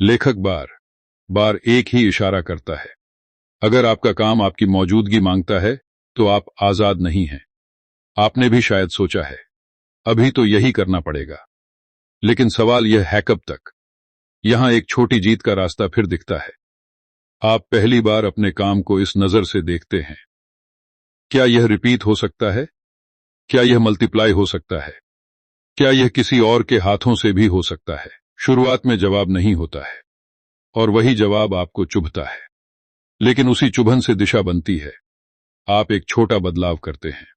लेखक बार बार एक ही इशारा करता है, अगर आपका काम आपकी मौजूदगी मांगता है, तो आप आजाद नहीं हैं। आपने भी शायद सोचा है, अभी तो यही करना पड़ेगा। लेकिन सवाल यह है, कब तक? यहां एक छोटी जीत का रास्ता फिर दिखता है। आप पहली बार अपने काम को इस नजर से देखते हैं, क्या यह रिपीट हो सकता है? क्या यह मल्टीप्लाई हो सकता है? क्या यह किसी और के हाथों से भी हो सकता है? शुरुआत में जवाब नहीं होता है, और वही जवाब आपको चुभता है। लेकिन उसी चुभन से दिशा बनती है। आप एक छोटा बदलाव करते हैं,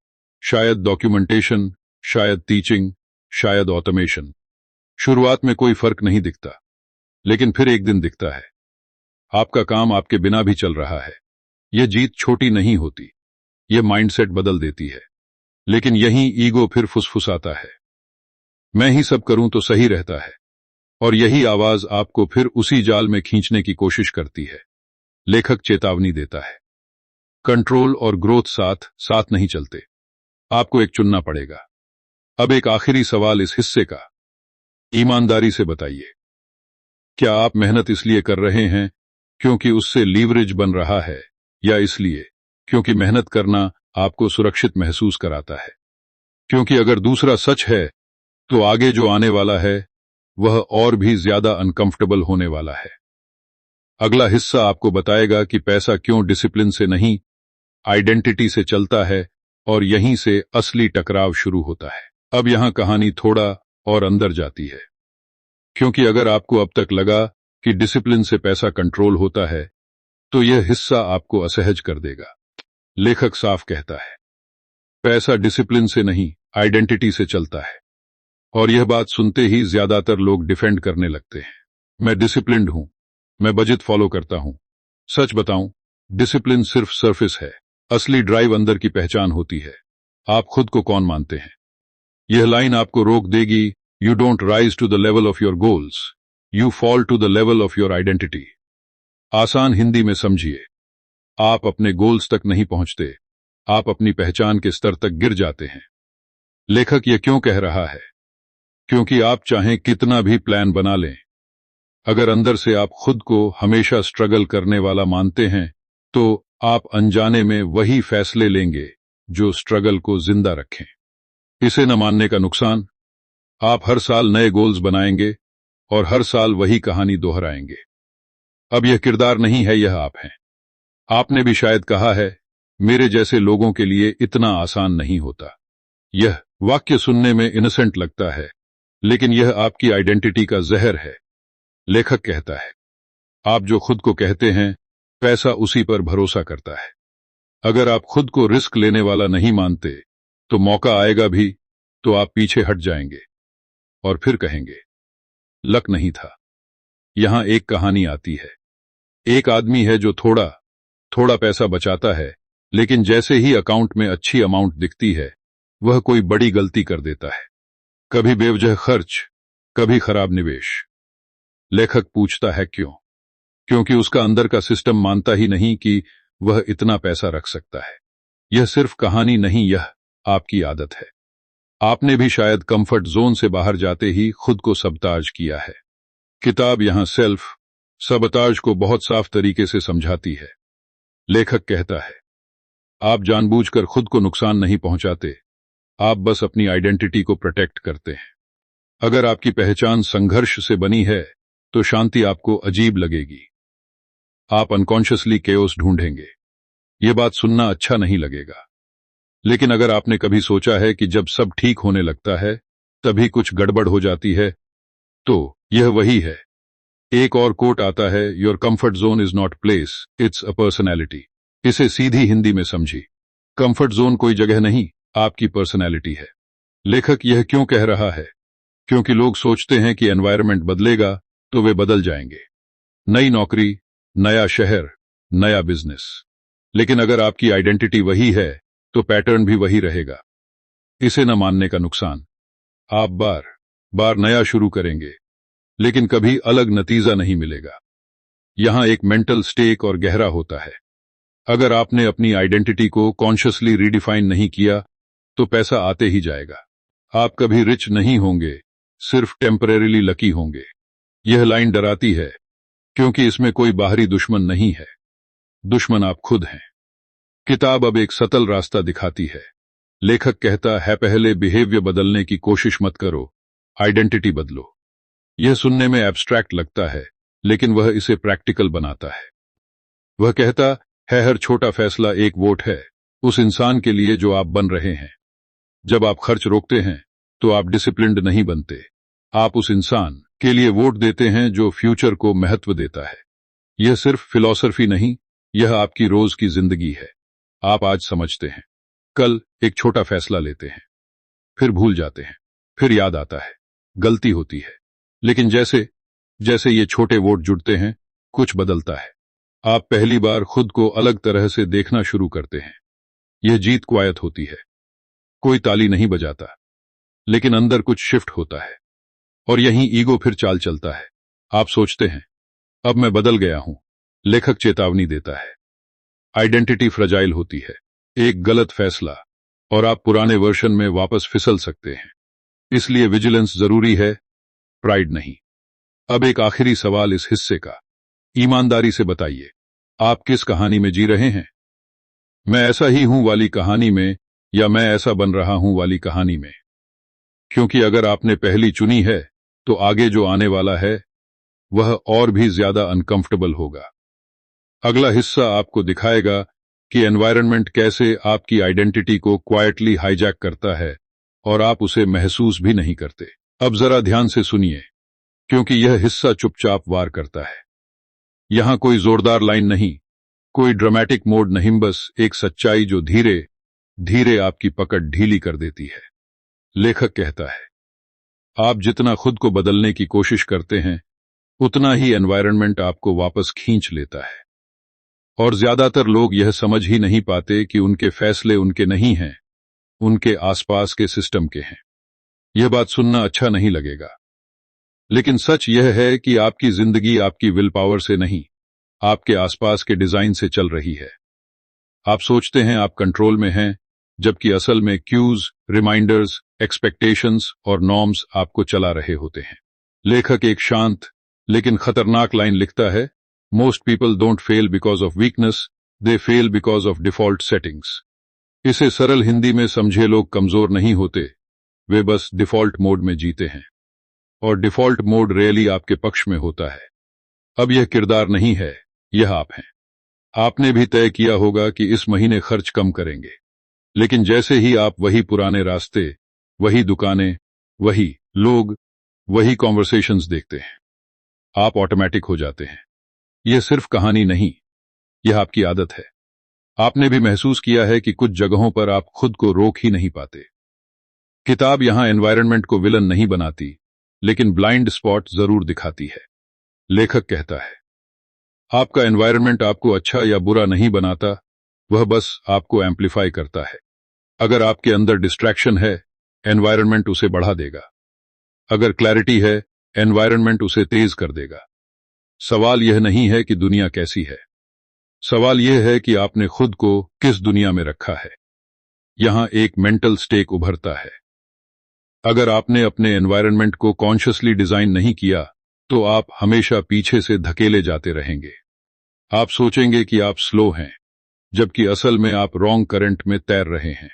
शायद डॉक्यूमेंटेशन, शायद टीचिंग, शायद ऑटोमेशन। शुरुआत में कोई फर्क नहीं दिखता, लेकिन फिर एक दिन दिखता है। आपका काम आपके बिना भी चल रहा है। यह जीत छोटी नहीं होती, यह माइंडसेट बदल देती है। लेकिन यहीं ईगो फिर फुसफुसाता है, मैं ही सब करूं तो सही रहता है। और यही आवाज आपको फिर उसी जाल में खींचने की कोशिश करती है। लेखक चेतावनी देता है, कंट्रोल और ग्रोथ साथ साथ नहीं चलते, आपको एक चुनना पड़ेगा। अब एक आखिरी सवाल इस हिस्से का, ईमानदारी से बताइए, क्या आप मेहनत इसलिए कर रहे हैं क्योंकि उससे लीवरेज बन रहा है, या इसलिए क्योंकि मेहनत करना आपको सुरक्षित महसूस कराता है? क्योंकि अगर दूसरा सच है, तो आगे जो आने वाला है वह और भी ज्यादा अनकंफर्टेबल होने वाला है। अगला हिस्सा आपको बताएगा कि पैसा क्यों डिसिप्लिन से नहीं, आइडेंटिटी से चलता है, और यहीं से असली टकराव शुरू होता है। अब यहां कहानी थोड़ा और अंदर जाती है, क्योंकि अगर आपको अब तक लगा कि डिसिप्लिन से पैसा कंट्रोल होता है, तो यह हिस्सा आपको असहज कर देगा। लेखक साफ कहता है, पैसा डिसिप्लिन से नहीं, आइडेंटिटी से चलता है। और यह बात सुनते ही ज्यादातर लोग डिफेंड करने लगते हैं, मैं डिसिप्लिन्ड हूं, मैं बजट फॉलो करता हूं। सच बताऊं, डिसिप्लिन सिर्फ सरफेस है, असली ड्राइव अंदर की पहचान होती है। आप खुद को कौन मानते हैं? यह लाइन आपको रोक देगी, you don't rise to the level of your goals, you fall to the level of your identity. आसान हिंदी में समझिए, आप अपने गोल्स तक नहीं पहुंचते, आप अपनी पहचान के स्तर तक गिर जाते हैं। लेखक यह क्यों कह रहा है? क्योंकि आप चाहें कितना भी प्लान बना लें, अगर अंदर से आप खुद को हमेशा स्ट्रगल करने वाला मानते हैं, तो आप अनजाने में वही फैसले लेंगे जो स्ट्रगल को जिंदा रखें। इसे न मानने का नुकसान, आप हर साल नए गोल्स बनाएंगे और हर साल वही कहानी दोहराएंगे। अब यह किरदार नहीं है, यह आप हैं। आपने भी शायद कहा है, मेरे जैसे लोगों के लिए इतना आसान नहीं होता। यह वाक्य सुनने में इनोसेंट लगता है, लेकिन यह आपकी आइडेंटिटी का जहर है। लेखक कहता है, आप जो खुद को कहते हैं, पैसा उसी पर भरोसा करता है। अगर आप खुद को रिस्क लेने वाला नहीं मानते, तो मौका आएगा भी तो आप पीछे हट जाएंगे और फिर कहेंगे, लक नहीं था। यहां एक कहानी आती है। एक आदमी है जो थोड़ा थोड़ा पैसा बचाता है, लेकिन जैसे ही अकाउंट में अच्छी अमाउंट दिखती है, वह कोई बड़ी गलती कर देता है, कभी बेवजह खर्च, कभी खराब निवेश। लेखक पूछता है क्यों? क्योंकि उसका अंदर का सिस्टम मानता ही नहीं कि वह इतना पैसा रख सकता है। यह सिर्फ कहानी नहीं, यह आपकी आदत है। आपने भी शायद कंफर्ट जोन से बाहर जाते ही खुद को सबताज किया है। किताब यहां सेल्फ सबताज को बहुत साफ तरीके से समझाती है। लेखक कहता है, आप जानबूझकर खुद को नुकसान नहीं पहुंचाते, आप बस अपनी आइडेंटिटी को प्रोटेक्ट करते हैं। अगर आपकी पहचान संघर्ष से बनी है तो शांति आपको अजीब लगेगी। आप अनकॉन्शियसली केओस ढूंढेंगे। यह बात सुनना अच्छा नहीं लगेगा, लेकिन अगर आपने कभी सोचा है कि जब सब ठीक होने लगता है तभी कुछ गड़बड़ हो जाती है, तो यह वही है। एक और कोट आता है, your comfort zone is not place, it's a personality. इसे सीधी हिंदी में समझी, कंफर्ट जोन कोई जगह नहीं, आपकी पर्सनैलिटी है। लेखक यह क्यों कह रहा है? क्योंकि लोग सोचते हैं कि एनवायरनमेंट बदलेगा तो वे बदल जाएंगे। नई नौकरी, नया शहर, नया बिजनेस। लेकिन अगर आपकी आइडेंटिटी वही है तो पैटर्न भी वही रहेगा। इसे न मानने का नुकसान, आप बार बार नया शुरू करेंगे लेकिन कभी अलग नतीजा नहीं मिलेगा। यहां एक मेंटल स्टेक और गहरा होता है। अगर आपने अपनी आइडेंटिटी को कॉन्शियसली रीडिफाइन नहीं किया तो पैसा आते ही जाएगा। आप कभी रिच नहीं होंगे, सिर्फ टेम्परेरीली लकी होंगे। यह लाइन डराती है क्योंकि इसमें कोई बाहरी दुश्मन नहीं है, दुश्मन आप खुद हैं। किताब अब एक सतल रास्ता दिखाती है। लेखक कहता है, पहले बिहेवियर बदलने की कोशिश मत करो, आइडेंटिटी बदलो। यह सुनने में एब्स्ट्रैक्ट लगता है, लेकिन वह इसे प्रैक्टिकल बनाता है। वह कहता है, हर छोटा फैसला एक वोट है उस इंसान के लिए जो आप बन रहे हैं। जब आप खर्च रोकते हैं तो आप डिसिप्लिन्ड नहीं बनते, आप उस इंसान के लिए वोट देते हैं जो फ्यूचर को महत्व देता है। यह सिर्फ फिलॉसफी नहीं, यह आपकी रोज की जिंदगी है। आप आज समझते हैं, कल एक छोटा फैसला लेते हैं, फिर भूल जाते हैं, फिर याद आता है, गलती होती है। लेकिन जैसे जैसे ये छोटे वोट जुड़ते हैं, कुछ बदलता है। आप पहली बार खुद को अलग तरह से देखना शुरू करते हैं। यह जीत क्वायत होती है, कोई ताली नहीं बजाता, लेकिन अंदर कुछ शिफ्ट होता है और यहीं ईगो फिर चाल चलता है। आप सोचते हैं, अब मैं बदल गया हूं। लेखक चेतावनी देता है, आइडेंटिटी फ्रजाइल होती है। एक गलत फैसला और आप पुराने वर्जन में वापस फिसल सकते हैं। इसलिए विजिलेंस जरूरी है, प्राइड नहीं। अब एक आखिरी सवाल इस हिस्से का, ईमानदारी से बताइए, आप किस कहानी में जी रहे हैं? मैं ऐसा ही हूं वाली कहानी में, या मैं ऐसा बन रहा हूं वाली कहानी में? क्योंकि अगर आपने पहली चुनी है तो आगे जो आने वाला है वह और भी ज्यादा अनकंफर्टेबल होगा। अगला हिस्सा आपको दिखाएगा कि एनवायरनमेंट कैसे आपकी आइडेंटिटी को क्वाइटली हाईजैक करता है और आप उसे महसूस भी नहीं करते। अब जरा ध्यान से सुनिए, क्योंकि यह हिस्सा चुपचाप वार करता है। यहां कोई जोरदार लाइन नहीं, कोई ड्रामेटिक मोड नहीं, बस एक सच्चाई जो धीरे धीरे आपकी पकड़ ढीली कर देती है। लेखक कहता है, आप जितना खुद को बदलने की कोशिश करते हैं उतना ही एनवायरनमेंट आपको वापस खींच लेता है। और ज्यादातर लोग यह समझ ही नहीं पाते कि उनके फैसले उनके नहीं हैं, उनके आसपास के सिस्टम के हैं। यह बात सुनना अच्छा नहीं लगेगा, लेकिन सच यह है कि आपकी जिंदगी आपकी विल पावर से नहीं, आपके आसपास के डिजाइन से चल रही है। आप सोचते हैं आप कंट्रोल में हैं, जबकि असल में क्यूज, रिमाइंडर्स, एक्सपेक्टेशंस और नॉर्म्स आपको चला रहे होते हैं। लेखक एक शांत लेकिन खतरनाक लाइन लिखता है, most people don't fail because of weakness, they fail because of default settings. इसे सरल हिंदी में समझे, लोग कमजोर नहीं होते, वे बस डिफॉल्ट मोड में जीते हैं। और डिफॉल्ट मोड रियली आपके पक्ष में होता है। अब यह किरदार नहीं है, यह आप हैं। आपने भी तय किया होगा कि इस महीने खर्च कम करेंगे, लेकिन जैसे ही आप वही पुराने रास्ते, वही दुकानें, वही लोग, वही कॉन्वर्सेशंस देखते हैं, आप ऑटोमेटिक हो जाते हैं। यह सिर्फ कहानी नहीं, यह आपकी आदत है। आपने भी महसूस किया है कि कुछ जगहों पर आप खुद को रोक ही नहीं पाते। किताब यहां एनवायरनमेंट को विलन नहीं बनाती, लेकिन ब्लाइंड स्पॉट जरूर दिखाती है। लेखक कहता है, आपका एनवायरनमेंट आपको अच्छा या बुरा नहीं बनाता, वह बस आपको एम्प्लीफाई करता है। अगर आपके अंदर डिस्ट्रैक्शन है, एनवायरनमेंट उसे बढ़ा देगा। अगर क्लैरिटी है, एनवायरनमेंट उसे तेज कर देगा। सवाल यह नहीं है कि दुनिया कैसी है, सवाल यह है कि आपने खुद को किस दुनिया में रखा है। यहां एक मेंटल स्टेक उभरता है। अगर आपने अपने एनवायरनमेंट को कॉन्शियसली डिजाइन नहीं किया, तो आप हमेशा पीछे से धकेले जाते रहेंगे। आप सोचेंगे कि आप स्लो हैं, जबकि असल में आप रॉन्ग करंट में तैर रहे हैं।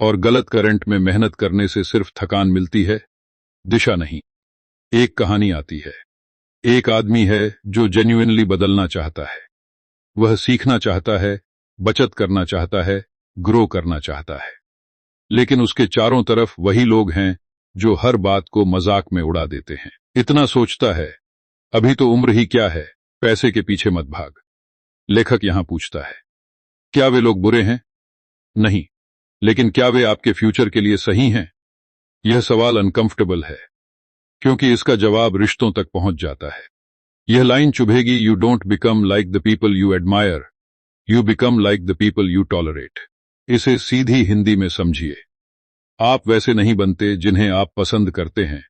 और गलत करंट में मेहनत करने से सिर्फ थकान मिलती है, दिशा नहीं। एक कहानी आती है। एक आदमी है जो जेन्युइनली बदलना चाहता है। वह सीखना चाहता है, बचत करना चाहता है, ग्रो करना चाहता है। लेकिन उसके चारों तरफ वही लोग हैं जो हर बात को मजाक में उड़ा देते हैं। इतना सोचता है, अभी तो उम्र ही क्या है, पैसे के पीछे मत भाग। लेखक यहां पूछता है, क्या वे लोग बुरे हैं? नहीं, लेकिन क्या वे आपके फ्यूचर के लिए सही हैं? यह सवाल अनकंफर्टेबल है, क्योंकि इसका जवाब रिश्तों तक पहुंच जाता है। यह लाइन चुभेगी, you don't become like the people you admire, you become like the people you tolerate. इसे सीधी हिंदी में समझिए। आप वैसे नहीं बनते जिन्हें आप पसंद करते हैं,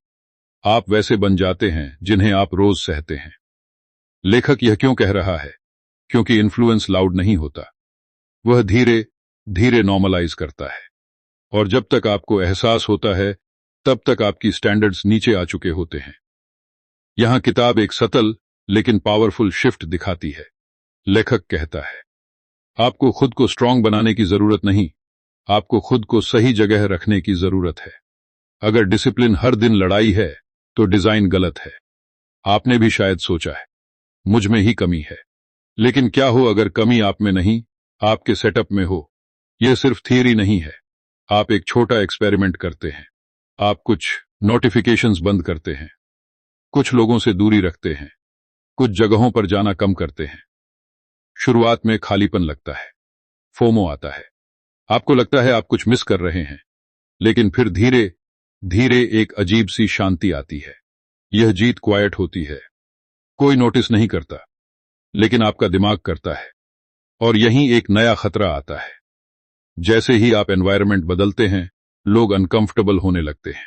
आप वैसे बन जाते हैं जिन्हें आप रोज सहते हैं। लेखक यह क्यों कह रहा है? क्योंकि इन्फ्लुएंस लाउड नहीं होता, वह धीरे धीरे नॉर्मलाइज करता है। और जब तक आपको एहसास होता है, तब तक आपकी स्टैंडर्ड्स नीचे आ चुके होते हैं। यहां किताब एक सटल लेकिन पावरफुल शिफ्ट दिखाती है। लेखक कहता है, आपको खुद को स्ट्रांग बनाने की जरूरत नहीं, आपको खुद को सही जगह रखने की जरूरत है। अगर डिसिप्लिन हर दिन लड़ाई है, तो डिजाइन गलत है। आपने भी शायद सोचा है, मुझ में ही कमी है। लेकिन क्या हो अगर कमी आप में नहीं, आपके सेटअप में हो? यह सिर्फ थियरी नहीं है। आप एक छोटा एक्सपेरिमेंट करते हैं। आप कुछ नोटिफिकेशंस बंद करते हैं, कुछ लोगों से दूरी रखते हैं, कुछ जगहों पर जाना कम करते हैं। शुरुआत में खालीपन लगता है, फोमो आता है, आपको लगता है आप कुछ मिस कर रहे हैं। लेकिन फिर धीरे धीरे एक अजीब सी शांति आती है। यह जीत क्वाइट होती है, कोई नोटिस नहीं करता, लेकिन आपका दिमाग करता है। और यहीं एक नया खतरा आता है। जैसे ही आप एनवायरनमेंट बदलते हैं, लोग अनकंफर्टेबल होने लगते हैं।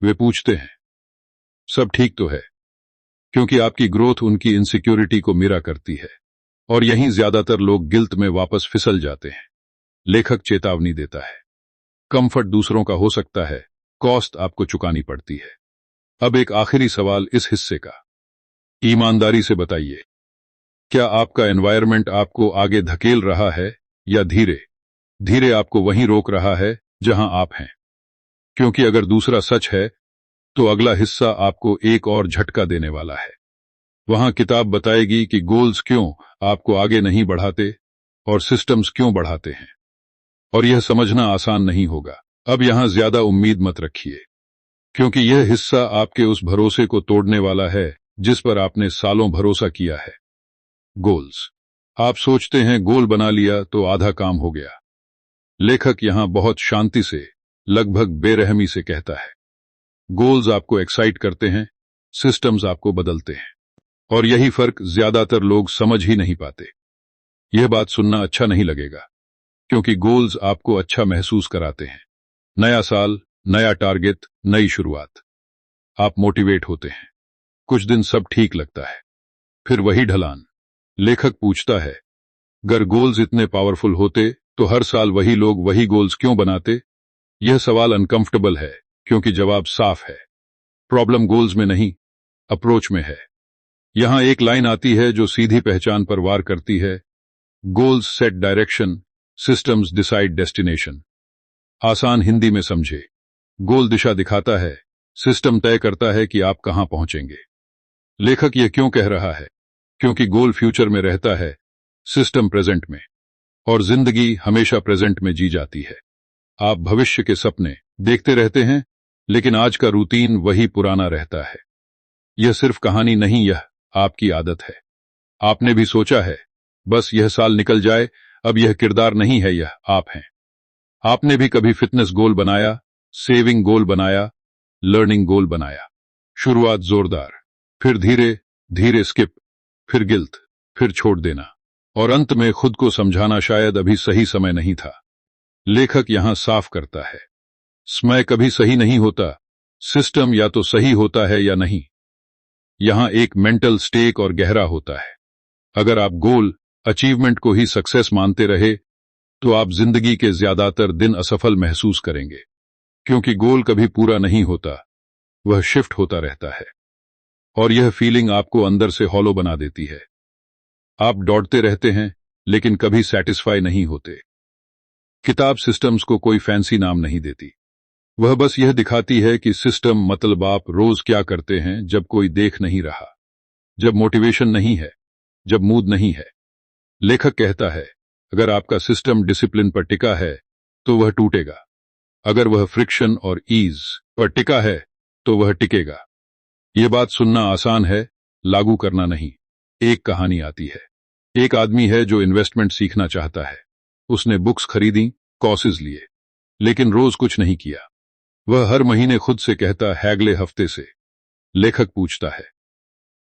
वे पूछते हैं, सब ठीक तो है? क्योंकि आपकी ग्रोथ उनकी इनसिक्योरिटी को मिरा करती है। और यहीं ज्यादातर लोग गिल्ट में वापस फिसल जाते हैं। लेखक चेतावनी देता है, कंफर्ट दूसरों का हो सकता है, कॉस्ट आपको चुकानी पड़ती है। अब एक आखिरी सवाल इस हिस्से का। ईमानदारी से बताइए, क्या आपका एनवायरनमेंट आपको आगे धकेल रहा है या धीरे धीरे आपको वहीं रोक रहा है जहां आप हैं? क्योंकि अगर दूसरा सच है, तो अगला हिस्सा आपको एक और झटका देने वाला है। वहां किताब बताएगी कि गोल्स क्यों आपको आगे नहीं बढ़ाते और सिस्टम्स क्यों बढ़ाते हैं। और यह समझना आसान नहीं होगा। अब यहां ज्यादा उम्मीद मत रखिए, क्योंकि यह हिस्सा आपके उस भरोसे को तोड़ने वाला है जिस पर आपने सालों भरोसा किया है। गोल्स। आप सोचते हैं गोल बना लिया तो आधा काम हो गया। लेखक यहां बहुत शांति से, लगभग बेरहमी से कहता है, गोल्स आपको एक्साइट करते हैं, सिस्टम्स आपको बदलते हैं। और यही फर्क ज्यादातर लोग समझ ही नहीं पाते। यह बात सुनना अच्छा नहीं लगेगा, क्योंकि गोल्स आपको अच्छा महसूस कराते हैं। नया साल, नया टारगेट, नई शुरुआत। आप मोटिवेट होते हैं, कुछ दिन सब ठीक लगता है, फिर वही ढलान। लेखक पूछता है, अगर गोल्स इतने पावरफुल होते तो हर साल वही लोग वही गोल्स क्यों बनाते? यह सवाल अनकंफर्टेबल है, क्योंकि जवाब साफ है। प्रॉब्लम गोल्स में नहीं, अप्रोच में है। यहां एक लाइन आती है जो सीधी पहचान पर वार करती है, goals set direction, systems decide destination. आसान हिंदी में समझे, गोल दिशा दिखाता है, सिस्टम तय करता है कि आप कहां पहुंचेंगे। लेखक यह क्यों कह रहा है? क्योंकि गोल फ्यूचर में रहता है, सिस्टम प्रेजेंट में, और जिंदगी हमेशा प्रेजेंट में जी जाती है। आप भविष्य के सपने देखते रहते हैं, लेकिन आज का रूटीन वही पुराना रहता है। यह सिर्फ कहानी नहीं, यह आपकी आदत है। आपने भी सोचा है, बस यह साल निकल जाए, अब यह किरदार नहीं है, यह आप हैं। आपने भी कभी फिटनेस गोल बनाया, सेविंग गोल बनाया, लर्निंग गोल बनाया। शुरुआत जोरदार, फिर धीरे धीरे स्किप, फिर गिल्ट, फिर छोड़ देना, और अंत में खुद को समझाना शायद अभी सही समय नहीं था। लेखक यहां साफ करता है, समय कभी सही नहीं होता, सिस्टम या तो सही होता है या नहीं। यहां एक मेंटल स्टेक और गहरा होता है। अगर आप गोल अचीवमेंट को ही सक्सेस मानते रहे तो आप जिंदगी के ज्यादातर दिन असफल महसूस करेंगे, क्योंकि गोल कभी पूरा नहीं होता, वह शिफ्ट होता रहता है। और यह फीलिंग आपको अंदर से हॉलो बना देती है। आप दौड़ते रहते हैं लेकिन कभी सेटिस्फाई नहीं होते। किताब सिस्टम्स को कोई फैंसी नाम नहीं देती, वह बस यह दिखाती है कि सिस्टम मतलब आप रोज क्या करते हैं जब कोई देख नहीं रहा, जब मोटिवेशन नहीं है, जब मूड नहीं है। लेखक कहता है, अगर आपका सिस्टम डिसिप्लिन पर टिका है तो वह टूटेगा, अगर वह फ्रिक्शन और ईज पर टिका है तो वह टिकेगा। यह बात सुनना आसान है, लागू करना नहीं। एक कहानी आती है। एक आदमी है जो इन्वेस्टमेंट सीखना चाहता है। उसने बुक्स खरीदी, कोर्सेज लिए, लेकिन रोज कुछ नहीं किया। वह हर महीने खुद से कहता है, अगले हफ्ते से। लेखक पूछता है,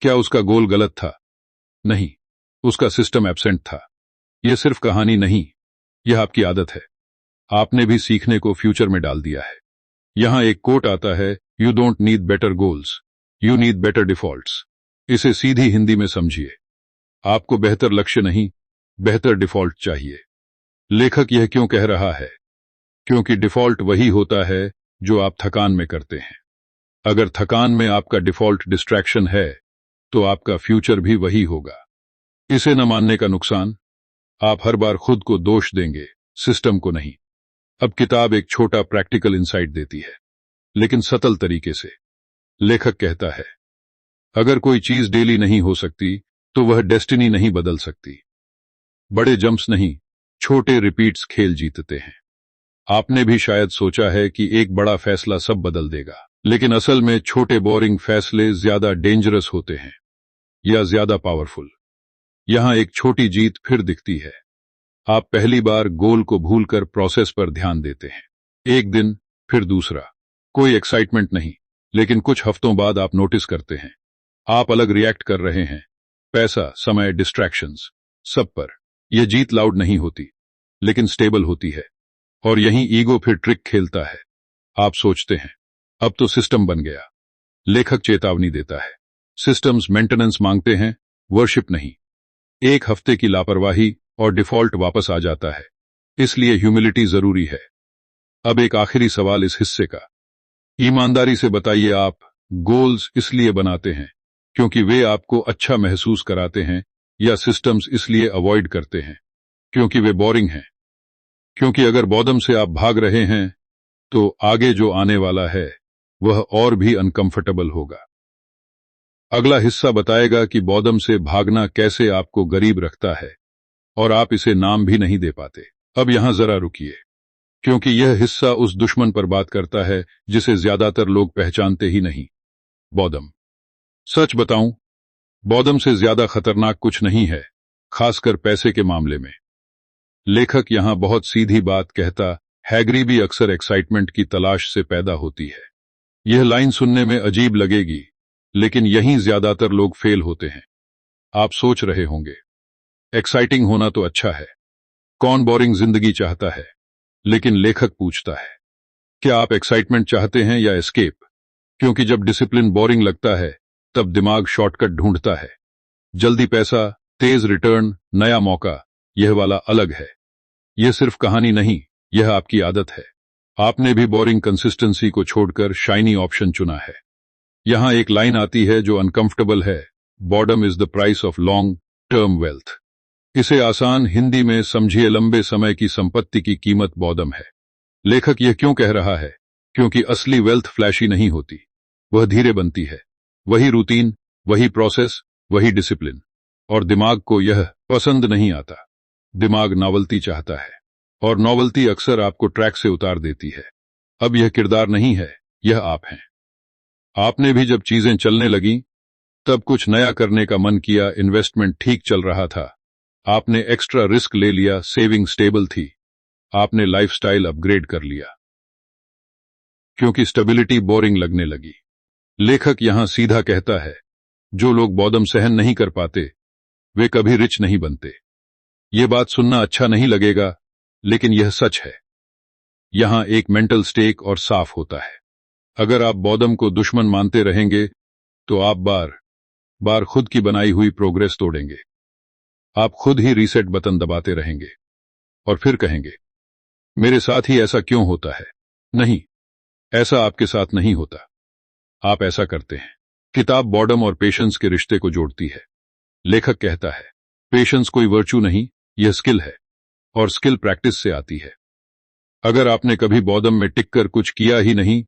क्या उसका गोल गलत था? नहीं, उसका सिस्टम एब्सेंट था। यह सिर्फ कहानी नहीं, यह आपकी आदत है। आपने भी सीखने को फ्यूचर में डाल दिया है। यहां एक कोट आता है, you don't need better goals, you need better defaults. इसे सीधी हिंदी में समझिए, आपको बेहतर लक्ष्य नहीं, बेहतर डिफॉल्ट चाहिए। लेखक यह क्यों कह रहा है? क्योंकि डिफॉल्ट वही होता है जो आप थकान में करते हैं। अगर थकान में आपका डिफॉल्ट डिस्ट्रैक्शन है तो आपका फ्यूचर भी वही होगा। इसे न मानने का नुकसान, आप हर बार खुद को दोष देंगे, सिस्टम को नहीं। अब किताब एक छोटा प्रैक्टिकल इंसाइट देती है, लेकिन सतल तरीके से। लेखक कहता है, अगर कोई चीज डेली नहीं हो सकती तो वह डेस्टिनी नहीं बदल सकती। बड़े जंप्स नहीं, छोटे रिपीट्स खेल जीतते हैं। आपने भी शायद सोचा है कि एक बड़ा फैसला सब बदल देगा, लेकिन असल में छोटे बोरिंग फैसले ज्यादा डेंजरस होते हैं या ज्यादा पावरफुल। यहां एक छोटी जीत फिर दिखती है। आप पहली बार गोल को भूलकर प्रोसेस पर ध्यान देते हैं। एक दिन, फिर दूसरा, कोई एक्साइटमेंट नहीं, लेकिन कुछ हफ्तों बाद आप नोटिस करते हैं आप अलग रिएक्ट कर रहे हैं। पैसा, समय, डिस्ट्रैक्शंस, सब पर। यह जीत लाउड नहीं होती, लेकिन स्टेबल होती है। और यहीं ईगो फिर ट्रिक खेलता है। आप सोचते हैं, अब तो सिस्टम बन गया। लेखक चेतावनी देता है, सिस्टम्स मेंटेनेंस मांगते हैं, वर्शिप नहीं। एक हफ्ते की लापरवाही और डिफॉल्ट वापस आ जाता है। इसलिए ह्यूमिलिटी जरूरी है। अब एक आखिरी सवाल इस हिस्से का। ईमानदारी से बताइए, आप गोल्स इसलिए बनाते हैं क्योंकि वे आपको अच्छा महसूस कराते हैं, या सिस्टम्स इसलिए अवॉइड करते हैं क्योंकि वे बोरिंग हैं? क्योंकि अगर बॉदम से आप भाग रहे हैं तो आगे जो आने वाला है वह और भी अनकंफर्टेबल होगा। अगला हिस्सा बताएगा कि बॉदम से भागना कैसे आपको गरीब रखता है और आप इसे नाम भी नहीं दे पाते। अब यहां जरा रुकिए, क्योंकि यह हिस्सा उस दुश्मन पर बात करता है जिसे ज्यादातर लोग पहचानते ही नहीं, बॉदम। सच बताऊं, बॉदम से ज्यादा खतरनाक कुछ नहीं है, खासकर पैसे के मामले में। लेखक यहां बहुत सीधी बात कहता है, गरीबी अक्सर एक्साइटमेंट की तलाश से पैदा होती है। यह लाइन सुनने में अजीब लगेगी, लेकिन यहीं ज्यादातर लोग फेल होते हैं। आप सोच रहे होंगे, एक्साइटिंग होना तो अच्छा है, कौन बोरिंग जिंदगी चाहता है? लेकिन लेखक पूछता है, क्या आप एक्साइटमेंट चाहते हैं या एस्केप? क्योंकि जब डिसिप्लिन बोरिंग लगता है तब दिमाग शॉर्टकट ढूंढता है। जल्दी पैसा, तेज रिटर्न, नया मौका, यह वाला अलग है। यह सिर्फ कहानी नहीं, यह आपकी आदत है। आपने भी बोरिंग कंसिस्टेंसी को छोड़कर शाइनी ऑप्शन चुना है। यहां एक लाइन आती है जो अनकंफर्टेबल है, boredom is the price of long term wealth. इसे आसान हिंदी में समझिए, लंबे समय की संपत्ति की कीमत बॉर्डम है। लेखक यह क्यों कह रहा है? क्योंकि असली वेल्थ फ्लैशी नहीं होती, वह धीरे बनती है। वही रूटीन, वही प्रोसेस, वही डिसिप्लिन। और दिमाग को यह पसंद नहीं आता। दिमाग नॉवल्टी चाहता है, और नॉवल्टी अक्सर आपको ट्रैक से उतार देती है। अब यह किरदार नहीं है, यह आप हैं। आपने भी जब चीजें चलने लगी तब कुछ नया करने का मन किया, इन्वेस्टमेंट ठीक चल रहा था, आपने एक्स्ट्रा रिस्क ले लिया, सेविंग स्टेबल थी, आपने लाइफस्टाइल अपग्रेड कर लिया, क्योंकि स्टेबिलिटी बोरिंग लगने लगी। लेखक यहां सीधा कहता है, जो लोग बॉर्डम सहन नहीं कर पाते वे कभी रिच नहीं बनते। यह बात सुनना अच्छा नहीं लगेगा, लेकिन यह सच है। यहां एक मेंटल स्टेक और साफ होता है। अगर आप बॉदम को दुश्मन मानते रहेंगे तो आप बार बार खुद की बनाई हुई प्रोग्रेस तोड़ेंगे। आप खुद ही रीसेट बटन दबाते रहेंगे और फिर कहेंगे, मेरे साथ ही ऐसा क्यों होता है। नहीं, ऐसा आपके साथ नहीं होता, आप ऐसा करते हैं। किताब बॉर्डम और पेशेंस के रिश्ते को जोड़ती है। लेखक कहता है, पेशेंस कोई वर्चू नहीं, यह स्किल है, और स्किल प्रैक्टिस से आती है। अगर आपने कभी बॉर्डम में टिककर कुछ किया ही नहीं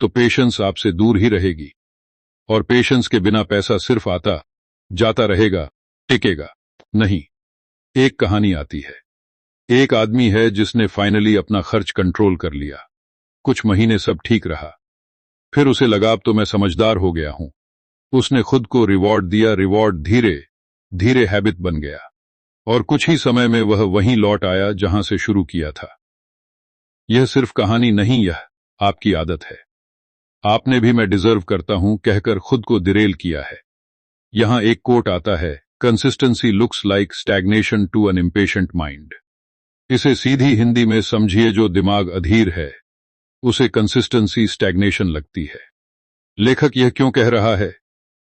तो पेशेंस आपसे दूर ही रहेगी, और पेशेंस के बिना पैसा सिर्फ आता जाता रहेगा, टिकेगा नहीं। एक कहानी आती है। एक आदमी है जिसने फाइनली अपना खर्च कंट्रोल कर लिया। कुछ महीने सब ठीक रहा, फिर उसे लगा अब तो मैं समझदार हो गया हूं। उसने खुद को रिवॉर्ड दिया, रिवॉर्ड धीरे धीरे हैबिट बन गया, और कुछ ही समय में वह वहीं लौट आया जहां से शुरू किया था। यह सिर्फ कहानी नहीं, यह आपकी आदत है। आपने भी मैं डिजर्व करता हूं कहकर खुद को डिरेल किया है। यहां एक कोट आता है, consistency looks like stagnation to an impatient mind. इसे सीधी हिंदी में समझिए, जो दिमाग अधीर है उसे कंसिस्टेंसी स्टैग्नेशन लगती है। लेखक यह क्यों कह रहा है?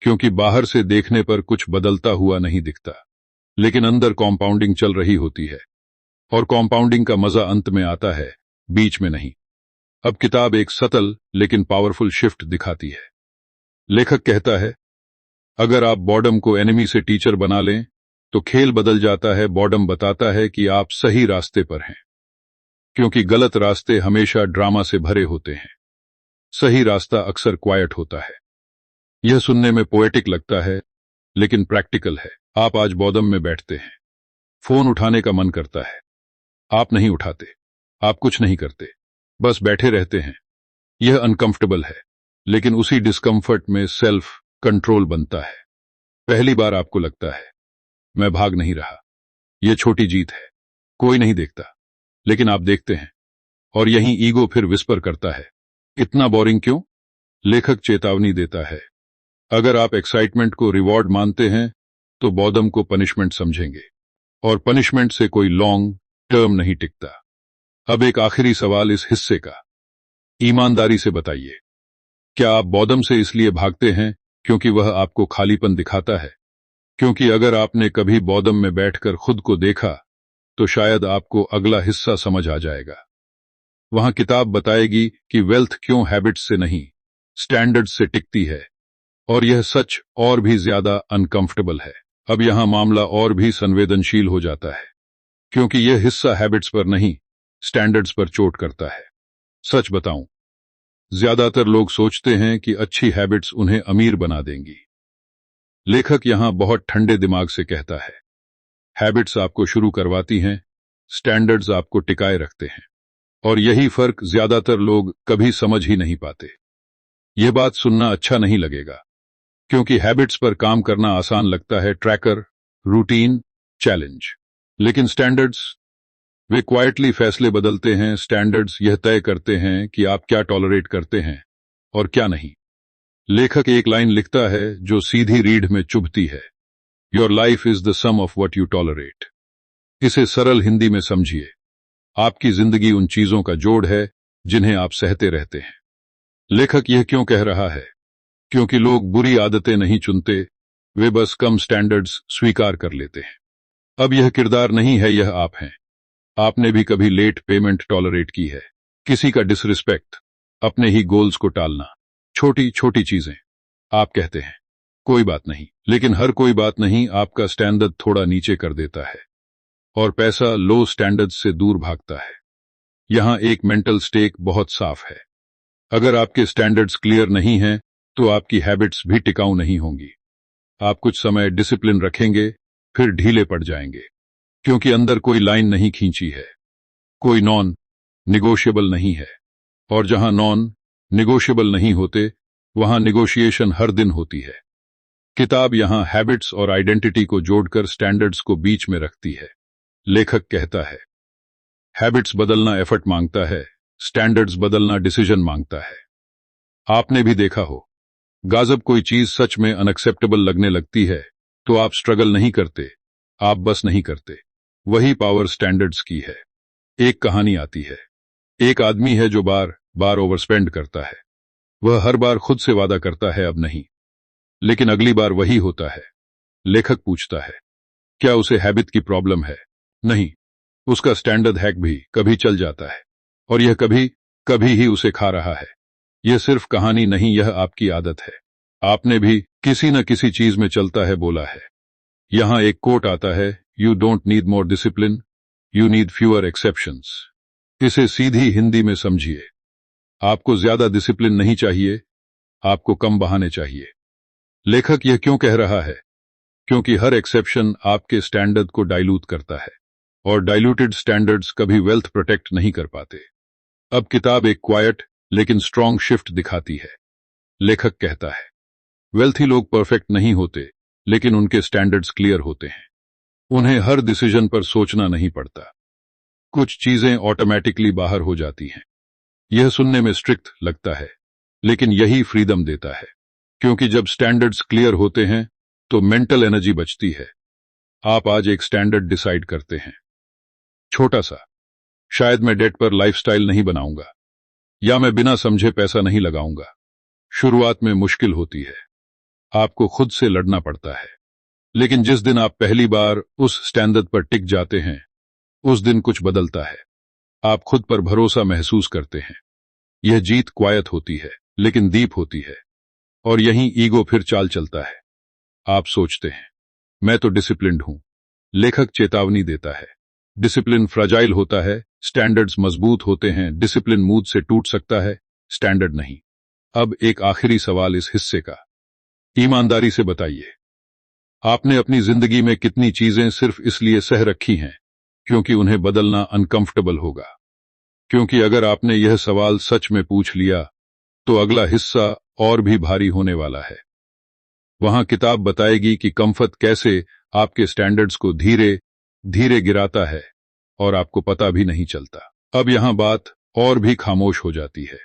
क्योंकि बाहर से देखने पर कुछ बदलता हुआ नहीं दिखता, लेकिन अंदर कॉम्पाउंडिंग चल रही होती है, और कॉम्पाउंडिंग का मजा अंत में आता है, बीच में नहीं। अब किताब एक सतल लेकिन पावरफुल शिफ्ट दिखाती है। लेखक कहता है, अगर आप बॉर्डम को एनिमी से टीचर बना लें तो खेल बदल जाता है। बॉर्डम बताता है कि आप सही रास्ते पर हैं, क्योंकि गलत रास्ते हमेशा ड्रामा से भरे होते हैं। सही रास्ता अक्सर क्वाइट होता है। यह सुनने में पोएटिक लगता है, लेकिन प्रैक्टिकल है। आप आज बॉर्डम में बैठते हैं, फोन उठाने का मन करता है, आप नहीं उठाते, आप कुछ नहीं करते, बस बैठे रहते हैं। यह अनकंफर्टेबल है, लेकिन उसी डिस्कंफर्ट में सेल्फ कंट्रोल बनता है। पहली बार आपको लगता है, मैं भाग नहीं रहा, यह छोटी जीत है, कोई नहीं देखता, लेकिन आप देखते हैं, और यहीं ईगो फिर विस्पर करता है, इतना बोरिंग क्यों? लेखक चेतावनी देता है, अगर आप एक्साइटमेंट को रिवॉर्ड मानते हैं तो बॉर्डम को पनिशमेंट समझेंगे, और पनिशमेंट से कोई लॉन्ग टर्म नहीं टिकता। अब एक आखिरी सवाल इस हिस्से का, ईमानदारी से बताइए, क्या आप बॉर्डम से इसलिए भागते हैं क्योंकि वह आपको खालीपन दिखाता है? क्योंकि अगर आपने कभी बॉर्डम में बैठकर खुद को देखा तो शायद आपको अगला हिस्सा समझ आ जाएगा। वहां किताब बताएगी कि वेल्थ क्यों हैबिट्स से नहीं, स्टैंडर्ड्स से टिकती है, और यह सच और भी ज्यादा अनकंफर्टेबल है। अब यहां मामला और भी संवेदनशील हो जाता है, क्योंकि यह हिस्सा हैबिट्स पर नहीं, स्टैंडर्ड्स पर चोट करता है। सच बताऊं, ज्यादातर लोग सोचते हैं कि अच्छी हैबिट्स उन्हें अमीर बना देंगी। लेखक यहां बहुत ठंडे दिमाग से कहता है, हैबिट्स आपको शुरू करवाती हैं, स्टैंडर्ड्स आपको टिकाए रखते हैं, और यही फर्क ज्यादातर लोग कभी समझ ही नहीं पाते। यह बात सुनना अच्छा नहीं लगेगा, क्योंकि हैबिट्स पर काम करना आसान लगता है, ट्रैकर, रूटीन, चैलेंज। लेकिन स्टैंडर्ड्स, वे क्वाइटली फैसले बदलते हैं। स्टैंडर्ड्स यह तय करते हैं कि आप क्या टॉलरेट करते हैं और क्या नहीं। लेखक एक लाइन लिखता है जो सीधी रीढ़ में चुभती है, your life is the sum of what you tolerate. इसे सरल हिंदी में समझिए, आपकी जिंदगी उन चीजों का जोड़ है जिन्हें आप सहते रहते हैं। लेखक यह क्यों कह रहा है? क्योंकि लोग बुरी आदतें नहीं चुनते, वे बस कम स्टैंडर्ड्स स्वीकार कर लेते हैं। अब यह किरदार नहीं है, यह आप हैं। आपने भी कभी लेट पेमेंट टॉलरेट की है, किसी का डिसरिस्पेक्ट, अपने ही गोल्स को टालना, छोटी छोटी चीजें। आप कहते हैं कोई बात नहीं, लेकिन हर कोई बात नहीं आपका स्टैंडर्ड थोड़ा नीचे कर देता है, और पैसा लो स्टैंडर्ड्स से दूर भागता है। यहां एक मेंटल स्टेक बहुत साफ है, अगर आपके स्टैंडर्ड्स क्लियर नहीं हैं तो आपकी हैबिट्स भी टिकाऊ नहीं होंगी। आप कुछ समय डिसिप्लिन रखेंगे, फिर ढीले पड़ जाएंगे, क्योंकि अंदर कोई लाइन नहीं खींची है, कोई नॉन निगोशिएबल नहीं है, और जहां नॉन निगोशिएबल नहीं होते वहां निगोशिएशन हर दिन होती है। किताब यहां हैबिट्स और आइडेंटिटी को जोड़कर स्टैंडर्ड्स को बीच में रखती है। लेखक कहता है, हैबिट्स बदलना एफर्ट मांगता है, स्टैंडर्ड्स बदलना डिसीजन मांगता है। आपने भी देखा हो, गाजब कोई चीज सच में अनएक्सेप्टेबल लगने लगती है तो आप स्ट्रगल नहीं करते, आप बस नहीं करते। वही पावर स्टैंडर्ड्स की है। एक कहानी आती है, एक आदमी है जो बार बार ओवरस्पेंड करता है। वह हर बार खुद से वादा करता है अब नहीं, लेकिन अगली बार वही होता है। लेखक पूछता है, क्या उसे हैबिट की प्रॉब्लम है? नहीं, उसका स्टैंडर्ड हैक भी कभी चल जाता है, और यह कभी कभी ही उसे खा रहा है। यह सिर्फ कहानी नहीं, यह आपकी आदत है। आपने भी किसी न किसी चीज में चलता है बोला है। यहां एक कोट आता है, you don't need more discipline, you need fewer exceptions. इसे सीधी हिंदी में समझिए, आपको ज्यादा डिसिप्लिन नहीं चाहिए, आपको कम बहाने चाहिए। लेखक यह क्यों कह रहा है? क्योंकि हर एक्सेप्शन आपके स्टैंडर्ड को डाइल्यूट करता है, और डाइल्यूटेड स्टैंडर्ड्स कभी वेल्थ प्रोटेक्ट नहीं कर पाते। अब किताब एक क्वाइट लेकिन स्ट्रांग शिफ्ट दिखाती है। लेखक कहता है, वेल्थी लोग परफेक्ट नहीं होते, लेकिन उनके स्टैंडर्ड्स क्लियर होते हैं। उन्हें हर डिसीजन पर सोचना नहीं पड़ता। कुछ चीजें ऑटोमेटिकली बाहर हो जाती हैं। यह सुनने में स्ट्रिक्ट लगता है, लेकिन यही फ्रीडम देता है। क्योंकि जब स्टैंडर्ड्स क्लियर होते हैं तो मेंटल एनर्जी बचती है। आप आज एक स्टैंडर्ड डिसाइड करते हैं, छोटा सा, शायद मैं डेट पर लाइफस्टाइल नहीं बनाऊंगा, या मैं बिना समझे पैसा नहीं लगाऊंगा। शुरुआत में मुश्किल होती है, आपको खुद से लड़ना पड़ता है, लेकिन जिस दिन आप पहली बार उस स्टैंडर्ड पर टिक जाते हैं, उस दिन कुछ बदलता है। आप खुद पर भरोसा महसूस करते हैं। यह जीत क्वायत होती है, लेकिन दीप होती है, और यहीं ईगो फिर चाल चलता है। आप सोचते हैं, मैं तो डिसिप्लिन्ड हूं। लेखक चेतावनी देता है, डिसिप्लिन फ्राजाइल होता है, स्टैंडर्ड्स मजबूत होते हैं। डिसिप्लिन मूड से टूट सकता है, स्टैंडर्ड नहीं। अब एक आखिरी सवाल इस हिस्से का, ईमानदारी से बताइए, आपने अपनी जिंदगी में कितनी चीजें सिर्फ इसलिए सह रखी हैं क्योंकि उन्हें बदलना अनकंफर्टेबल होगा? क्योंकि अगर आपने यह सवाल सच में पूछ लिया, तो अगला हिस्सा और भी भारी होने वाला है। वहां किताब बताएगी कि कंफर्ट कैसे आपके स्टैंडर्ड्स को धीरे धीरे गिराता है, और आपको पता भी नहीं चलता। अब यहां बात और भी खामोश हो जाती है,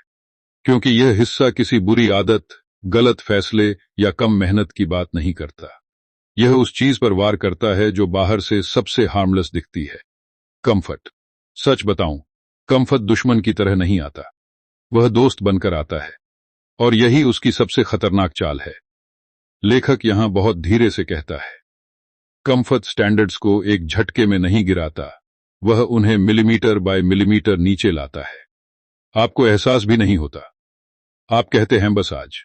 क्योंकि यह हिस्सा किसी बुरी आदत, गलत फैसले या कम मेहनत की बात नहीं करता। यह उस चीज पर वार करता है जो बाहर से सबसे हार्मलेस दिखती है, कंफर्ट। सच बताऊं, कंफर्ट दुश्मन की तरह नहीं आता, वह दोस्त बनकर आता है, और यही उसकी सबसे खतरनाक चाल है। लेखक यहां बहुत धीरे से कहता है, कंफर्ट स्टैंडर्ड्स को एक झटके में नहीं गिराता, वह उन्हें मिलीमीटर बाय मिलीमीटर नीचे लाता है। आपको एहसास भी नहीं होता। आप कहते हैं, बस आज,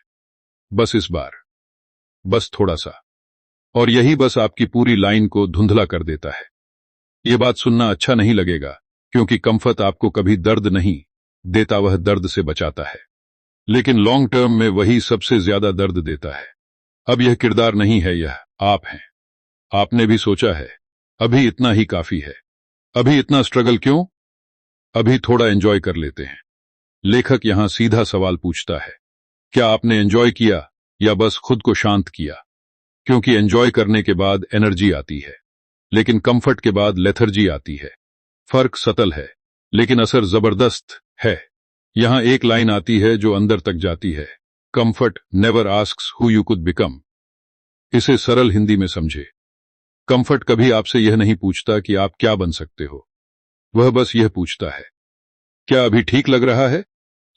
बस इस बार, बस थोड़ा सा, और यही बस आपकी पूरी लाइन को धुंधला कर देता है। यह बात सुनना अच्छा नहीं लगेगा, क्योंकि कंफर्ट आपको कभी दर्द नहीं देता, वह दर्द से बचाता है। लेकिन लॉन्ग टर्म में वही सबसे ज्यादा दर्द देता है। अब यह किरदार नहीं है, यह आप हैं। आपने भी सोचा है, अभी इतना ही काफी है, अभी इतना स्ट्रगल क्यों, अभी थोड़ा एंजॉय कर लेते हैं। लेखक यहां सीधा सवाल पूछता है, क्या आपने एंजॉय किया या बस खुद को शांत किया? क्योंकि एंजॉय करने के बाद एनर्जी आती है, लेकिन कंफर्ट के बाद लेथर्जी आती है। फर्क सतल है, लेकिन असर जबरदस्त है। यहां एक लाइन आती है जो अंदर तक जाती है, comfort never asks who you could become. इसे सरल हिंदी में समझे, कंफर्ट कभी आपसे यह नहीं पूछता कि आप क्या बन सकते हो, वह बस यह पूछता है, क्या अभी ठीक लग रहा है?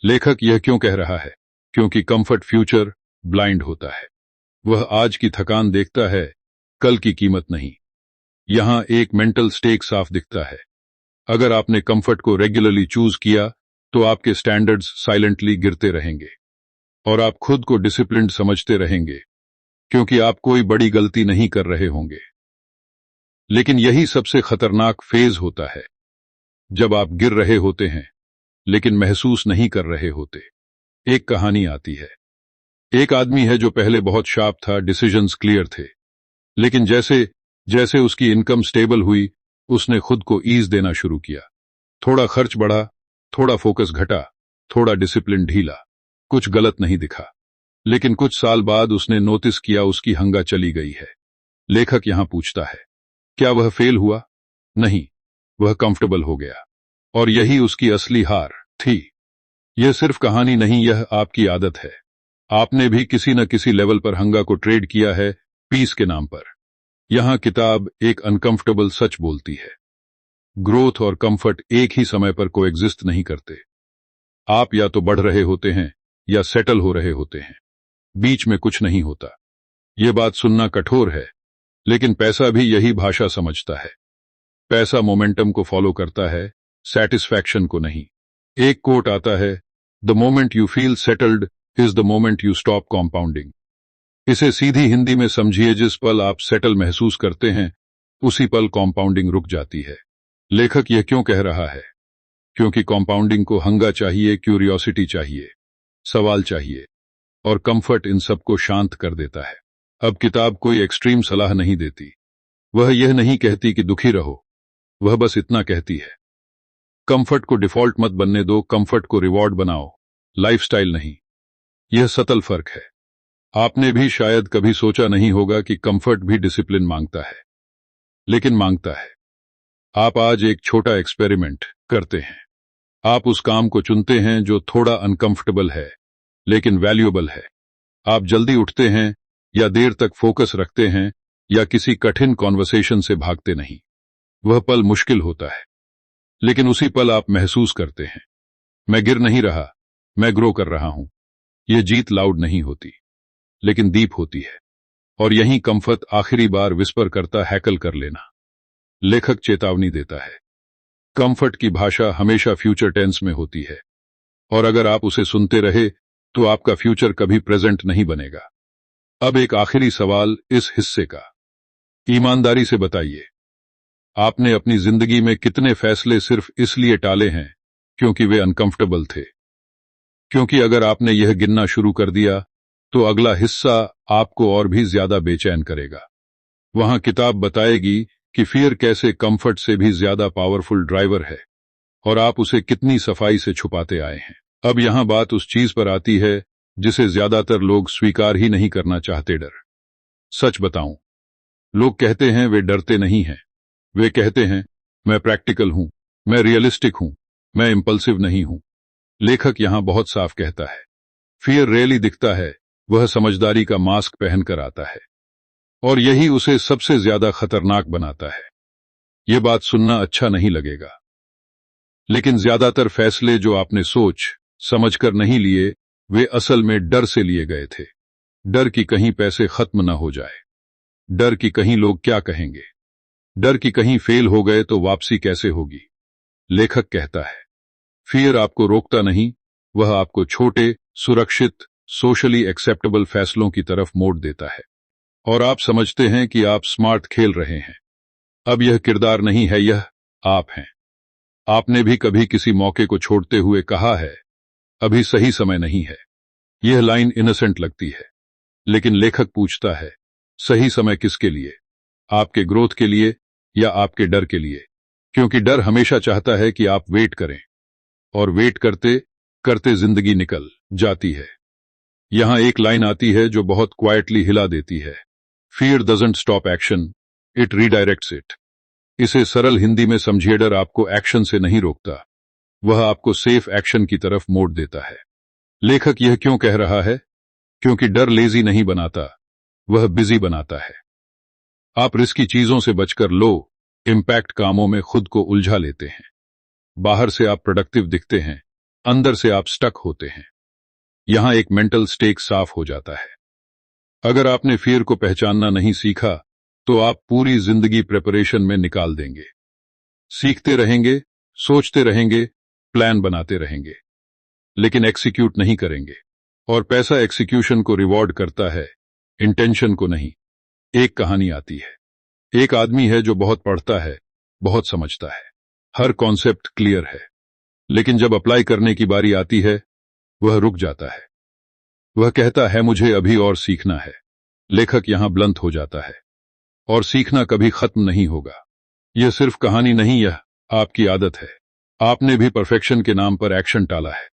लेखक यह क्यों कह रहा है? क्योंकि कंफर्ट फ्यूचर ब्लाइंड होता है। वह आज की थकान देखता है, कल की कीमत नहीं। यहां एक मेंटल स्टेक साफ दिखता है। अगर आपने कंफर्ट को रेगुलरली चूज किया, तो आपके स्टैंडर्ड्स साइलेंटली गिरते रहेंगे, और आप खुद को डिसिप्लिन्ड समझते रहेंगे, क्योंकि आप कोई बड़ी गलती नहीं कर रहे होंगे। लेकिन यही सबसे खतरनाक फेज होता है, जब आप गिर रहे होते हैं लेकिन महसूस नहीं कर रहे होते। एक कहानी आती है, एक आदमी है जो पहले बहुत शार्प था, डिसीजंस क्लियर थे, लेकिन जैसे जैसे उसकी इनकम स्टेबल हुई, उसने खुद को ईज देना शुरू किया। थोड़ा खर्च बढ़ा, थोड़ा फोकस घटा, थोड़ा डिसिप्लिन ढीला। कुछ गलत नहीं दिखा, लेकिन कुछ साल बाद उसने नोटिस किया उसकी हंगा चली गई है। लेखक यहां पूछता है, क्या वह फेल हुआ? नहीं, वह कंफर्टेबल हो गया, और यही उसकी असली हार थी। यह सिर्फ कहानी नहीं, यह आपकी आदत है। आपने भी किसी न किसी लेवल पर हंगा को ट्रेड किया है, पीस के नाम पर। यहां किताब एक अनकंफर्टेबल सच बोलती है, ग्रोथ और कंफर्ट एक ही समय पर कोएग्जिस्ट नहीं करते। आप या तो बढ़ रहे होते हैं या सेटल हो रहे होते हैं, बीच में कुछ नहीं होता। यह बात सुनना कठोर है, लेकिन पैसा भी यही भाषा समझता है। पैसा मोमेंटम को फॉलो करता है, सैटिस्फैक्शन को नहीं। एक कोट आता है, the moment you feel settled is the moment you stop compounding. इसे सीधी हिंदी में समझिए, जिस पल आप सेटल महसूस करते हैं उसी पल कॉम्पाउंडिंग रुक जाती है। लेखक यह क्यों कह रहा है? क्योंकि कॉम्पाउंडिंग को हंगा चाहिए, क्यूरियोसिटी चाहिए, सवाल चाहिए, और कंफर्ट इन सबको शांत कर देता है। अब किताब कोई एक्सट्रीम सलाह नहीं देती। वह यह नहीं कहती कि दुखी रहो, वह बस इतना कहती है, कंफर्ट को डिफॉल्ट मत बनने दो, कंफर्ट को रिवॉर्ड बनाओ, लाइफस्टाइल नहीं। यह सतल फर्क है। आपने भी शायद कभी सोचा नहीं होगा कि कंफर्ट भी डिसिप्लिन मांगता है, लेकिन मांगता है। आप आज एक छोटा एक्सपेरिमेंट करते हैं। आप उस काम को चुनते हैं जो थोड़ा अनकंफर्टेबल है लेकिन वैल्यूएबल है। आप जल्दी उठते हैं या देर तक फोकस रखते हैं या किसी कठिन कॉन्वर्सेशन से भागते नहीं। वह पल मुश्किल होता है, लेकिन उसी पल आप महसूस करते हैं, मैं गिर नहीं रहा, मैं ग्रो कर रहा हूं। यह जीत लाउड नहीं होती, लेकिन डीप होती है। और यहीं कंफर्ट आखिरी बार विस्पर करता, हैकल कर लेना। लेखक चेतावनी देता है, कंफर्ट की भाषा हमेशा फ्यूचर टेंस में होती है, और अगर आप उसे सुनते रहे तो आपका फ्यूचर कभी प्रेजेंट नहीं बनेगा। अब एक आखिरी सवाल इस हिस्से का, ईमानदारी से बताइए, आपने अपनी जिंदगी में कितने फैसले सिर्फ इसलिए टाले हैं क्योंकि वे अनकंफर्टेबल थे? क्योंकि अगर आपने यह गिनना शुरू कर दिया तो अगला हिस्सा आपको और भी ज्यादा बेचैन करेगा। वहां किताब बताएगी कि फियर कैसे कंफर्ट से भी ज्यादा पावरफुल ड्राइवर है, और आप उसे कितनी सफाई से छुपाते आए हैं। अब यहां बात उस चीज पर आती है जिसे ज्यादातर लोग स्वीकार ही नहीं करना चाहते, डर। सच बताऊं, लोग कहते हैं वे डरते नहीं हैं। वे कहते हैं, मैं प्रैक्टिकल हूं, मैं रियलिस्टिक हूं, मैं इंपल्सिव नहीं हूं। लेखक यहां बहुत साफ कहता है, फियर रेयरली दिखता है, वह समझदारी का मास्क पहनकर आता है, और यही उसे सबसे ज्यादा खतरनाक बनाता है। यह बात सुनना अच्छा नहीं लगेगा, लेकिन ज्यादातर फैसले जो आपने सोच समझकर नहीं लिए, वे असल में डर से लिए गए थे। डर कि कहीं पैसे खत्म न हो जाए, डर कि कहीं लोग क्या कहेंगे, डर कि कहीं फेल हो गए तो वापसी कैसे होगी। लेखक कहता है, फियर आपको रोकता नहीं, वह आपको छोटे, सुरक्षित, सोशली एक्सेप्टेबल फैसलों की तरफ मोड़ देता है, और आप समझते हैं कि आप स्मार्ट खेल रहे हैं। अब यह किरदार नहीं है, यह आप हैं। आपने भी कभी किसी मौके को छोड़ते हुए कहा है, अभी सही समय नहीं है। यह लाइन इनोसेंट लगती है, लेकिन लेखक पूछता है, सही समय किसके लिए? आपके ग्रोथ के लिए या आपके डर के लिए? क्योंकि डर हमेशा चाहता है कि आप वेट करें, और वेट करते करते जिंदगी निकल जाती है। यहां एक लाइन आती है जो बहुत क्वाइटली हिला देती है, fear doesn't stop action, it redirects it. इसे सरल हिंदी में समझिए, डर आपको एक्शन से नहीं रोकता, वह आपको सेफ एक्शन की तरफ मोड़ देता है। लेखक यह क्यों कह रहा है? क्योंकि डर लेजी नहीं बनाता, वह बिजी बनाता है। आप रिस्की चीजों से बचकर लो इंपैक्ट कामों में खुद को उलझा लेते हैं। बाहर से आप प्रोडक्टिव दिखते हैं, अंदर से आप स्टक होते हैं। यहां एक मेंटल स्टेक साफ हो जाता है। अगर आपने फियर को पहचानना नहीं सीखा तो आप पूरी जिंदगी प्रिपरेशन में निकाल देंगे। सीखते रहेंगे, सोचते रहेंगे, प्लान बनाते रहेंगे, लेकिन एक्सिक्यूट नहीं करेंगे। और पैसा एक्सिक्यूशन को रिवॉर्ड करता है, इंटेंशन को नहीं। एक कहानी आती है, एक आदमी है जो बहुत पढ़ता है, बहुत समझता है, हर कॉन्सेप्ट क्लियर है, लेकिन जब अप्लाई करने की बारी आती है वह रुक जाता है। वह कहता है, मुझे अभी और सीखना है। लेखक यहां ब्लंट हो जाता है, और सीखना कभी खत्म नहीं होगा। यह सिर्फ कहानी नहीं, यह आपकी आदत है। आपने भी परफेक्शन के नाम पर एक्शन टाला है।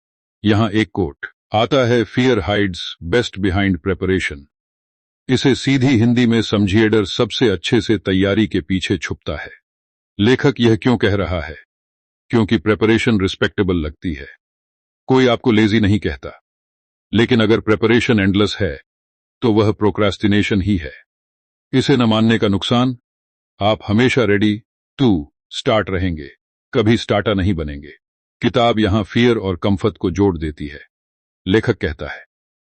यहां एक कोट आता है, fear hides best behind preparation. इसे सीधी हिंदी में समझिए, डर सबसे अच्छे से तैयारी के पीछे छुपता है। लेखक यह क्यों कह रहा है? क्योंकि प्रिपरेशन रिस्पेक्टेबल लगती है, कोई आपको लेजी नहीं कहता, लेकिन अगर प्रिपरेशन एंडलेस है तो वह प्रोक्रास्टिनेशन ही है। इसे न मानने का नुकसान, आप हमेशा रेडी टू स्टार्ट रहेंगे, कभी स्टार्टा नहीं बनेंगे। किताब यहां फियर और कंफर्ट को जोड़ देती है। लेखक कहता है,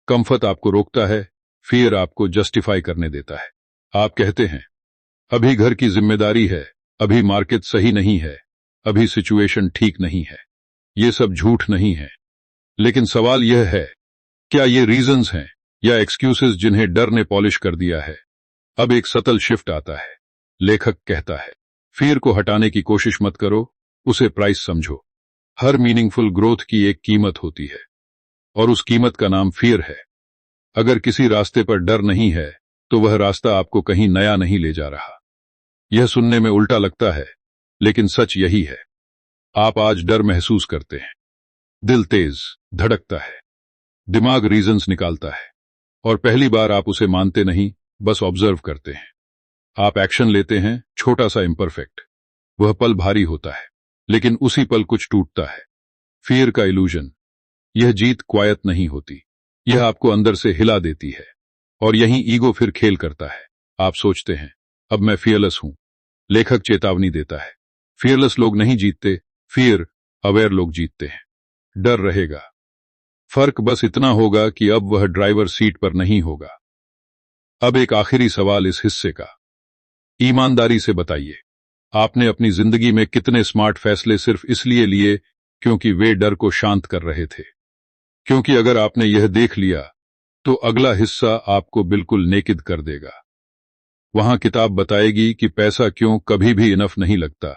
कंफर्ट आपको रोकता है, फियर आपको जस्टिफाई करने देता है। आप कहते हैं, अभी घर की जिम्मेदारी है, अभी मार्केट सही नहीं है, अभी सिचुएशन ठीक नहीं है। ये सब झूठ नहीं है, लेकिन सवाल यह है, क्या ये रीजंस हैं या एक्सक्यूजेस जिन्हें डर ने पॉलिश कर दिया है? अब एक सटल शिफ्ट आता है। लेखक कहता है, फियर को हटाने की कोशिश मत करो, उसे प्राइस समझो। हर मीनिंगफुल ग्रोथ की एक कीमत होती है, और उस कीमत का नाम फियर है। अगर किसी रास्ते पर डर नहीं है, तो वह रास्ता आपको कहीं नया नहीं ले जा रहा। यह सुनने में उल्टा लगता है, लेकिन सच यही है। आप आज डर महसूस करते हैं, दिल तेज धड़कता है, दिमाग रीजंस निकालता है, और पहली बार आप उसे मानते नहीं, बस ऑब्जर्व करते हैं। आप एक्शन लेते हैं, छोटा सा इम्परफेक्ट। वह पल भारी होता है, लेकिन उसी पल कुछ टूटता है। फियर का इल्यूजन। यह जीत क्वायत नहीं होती, यह आपको अंदर से हिला देती है, और यहीं ईगो फिर खेल करता है। आप सोचते हैं, अब मैं फियरलेस हूं। लेखक चेतावनी देता है, फियरलेस लोग नहीं जीतते, फियर अवेयर लोग जीतते हैं। डर रहेगा, फर्क बस इतना होगा कि अब वह ड्राइवर सीट पर नहीं होगा। अब एक आखिरी सवाल इस हिस्से का, ईमानदारी से बताइए, आपने अपनी जिंदगी में कितने स्मार्ट फैसले सिर्फ इसलिए लिए क्योंकि वे डर को शांत कर रहे थे? क्योंकि अगर आपने यह देख लिया, तो अगला हिस्सा आपको बिल्कुल नेकिड कर देगा। वहां किताब बताएगी कि पैसा क्यों कभी भी इनफ नहीं लगता,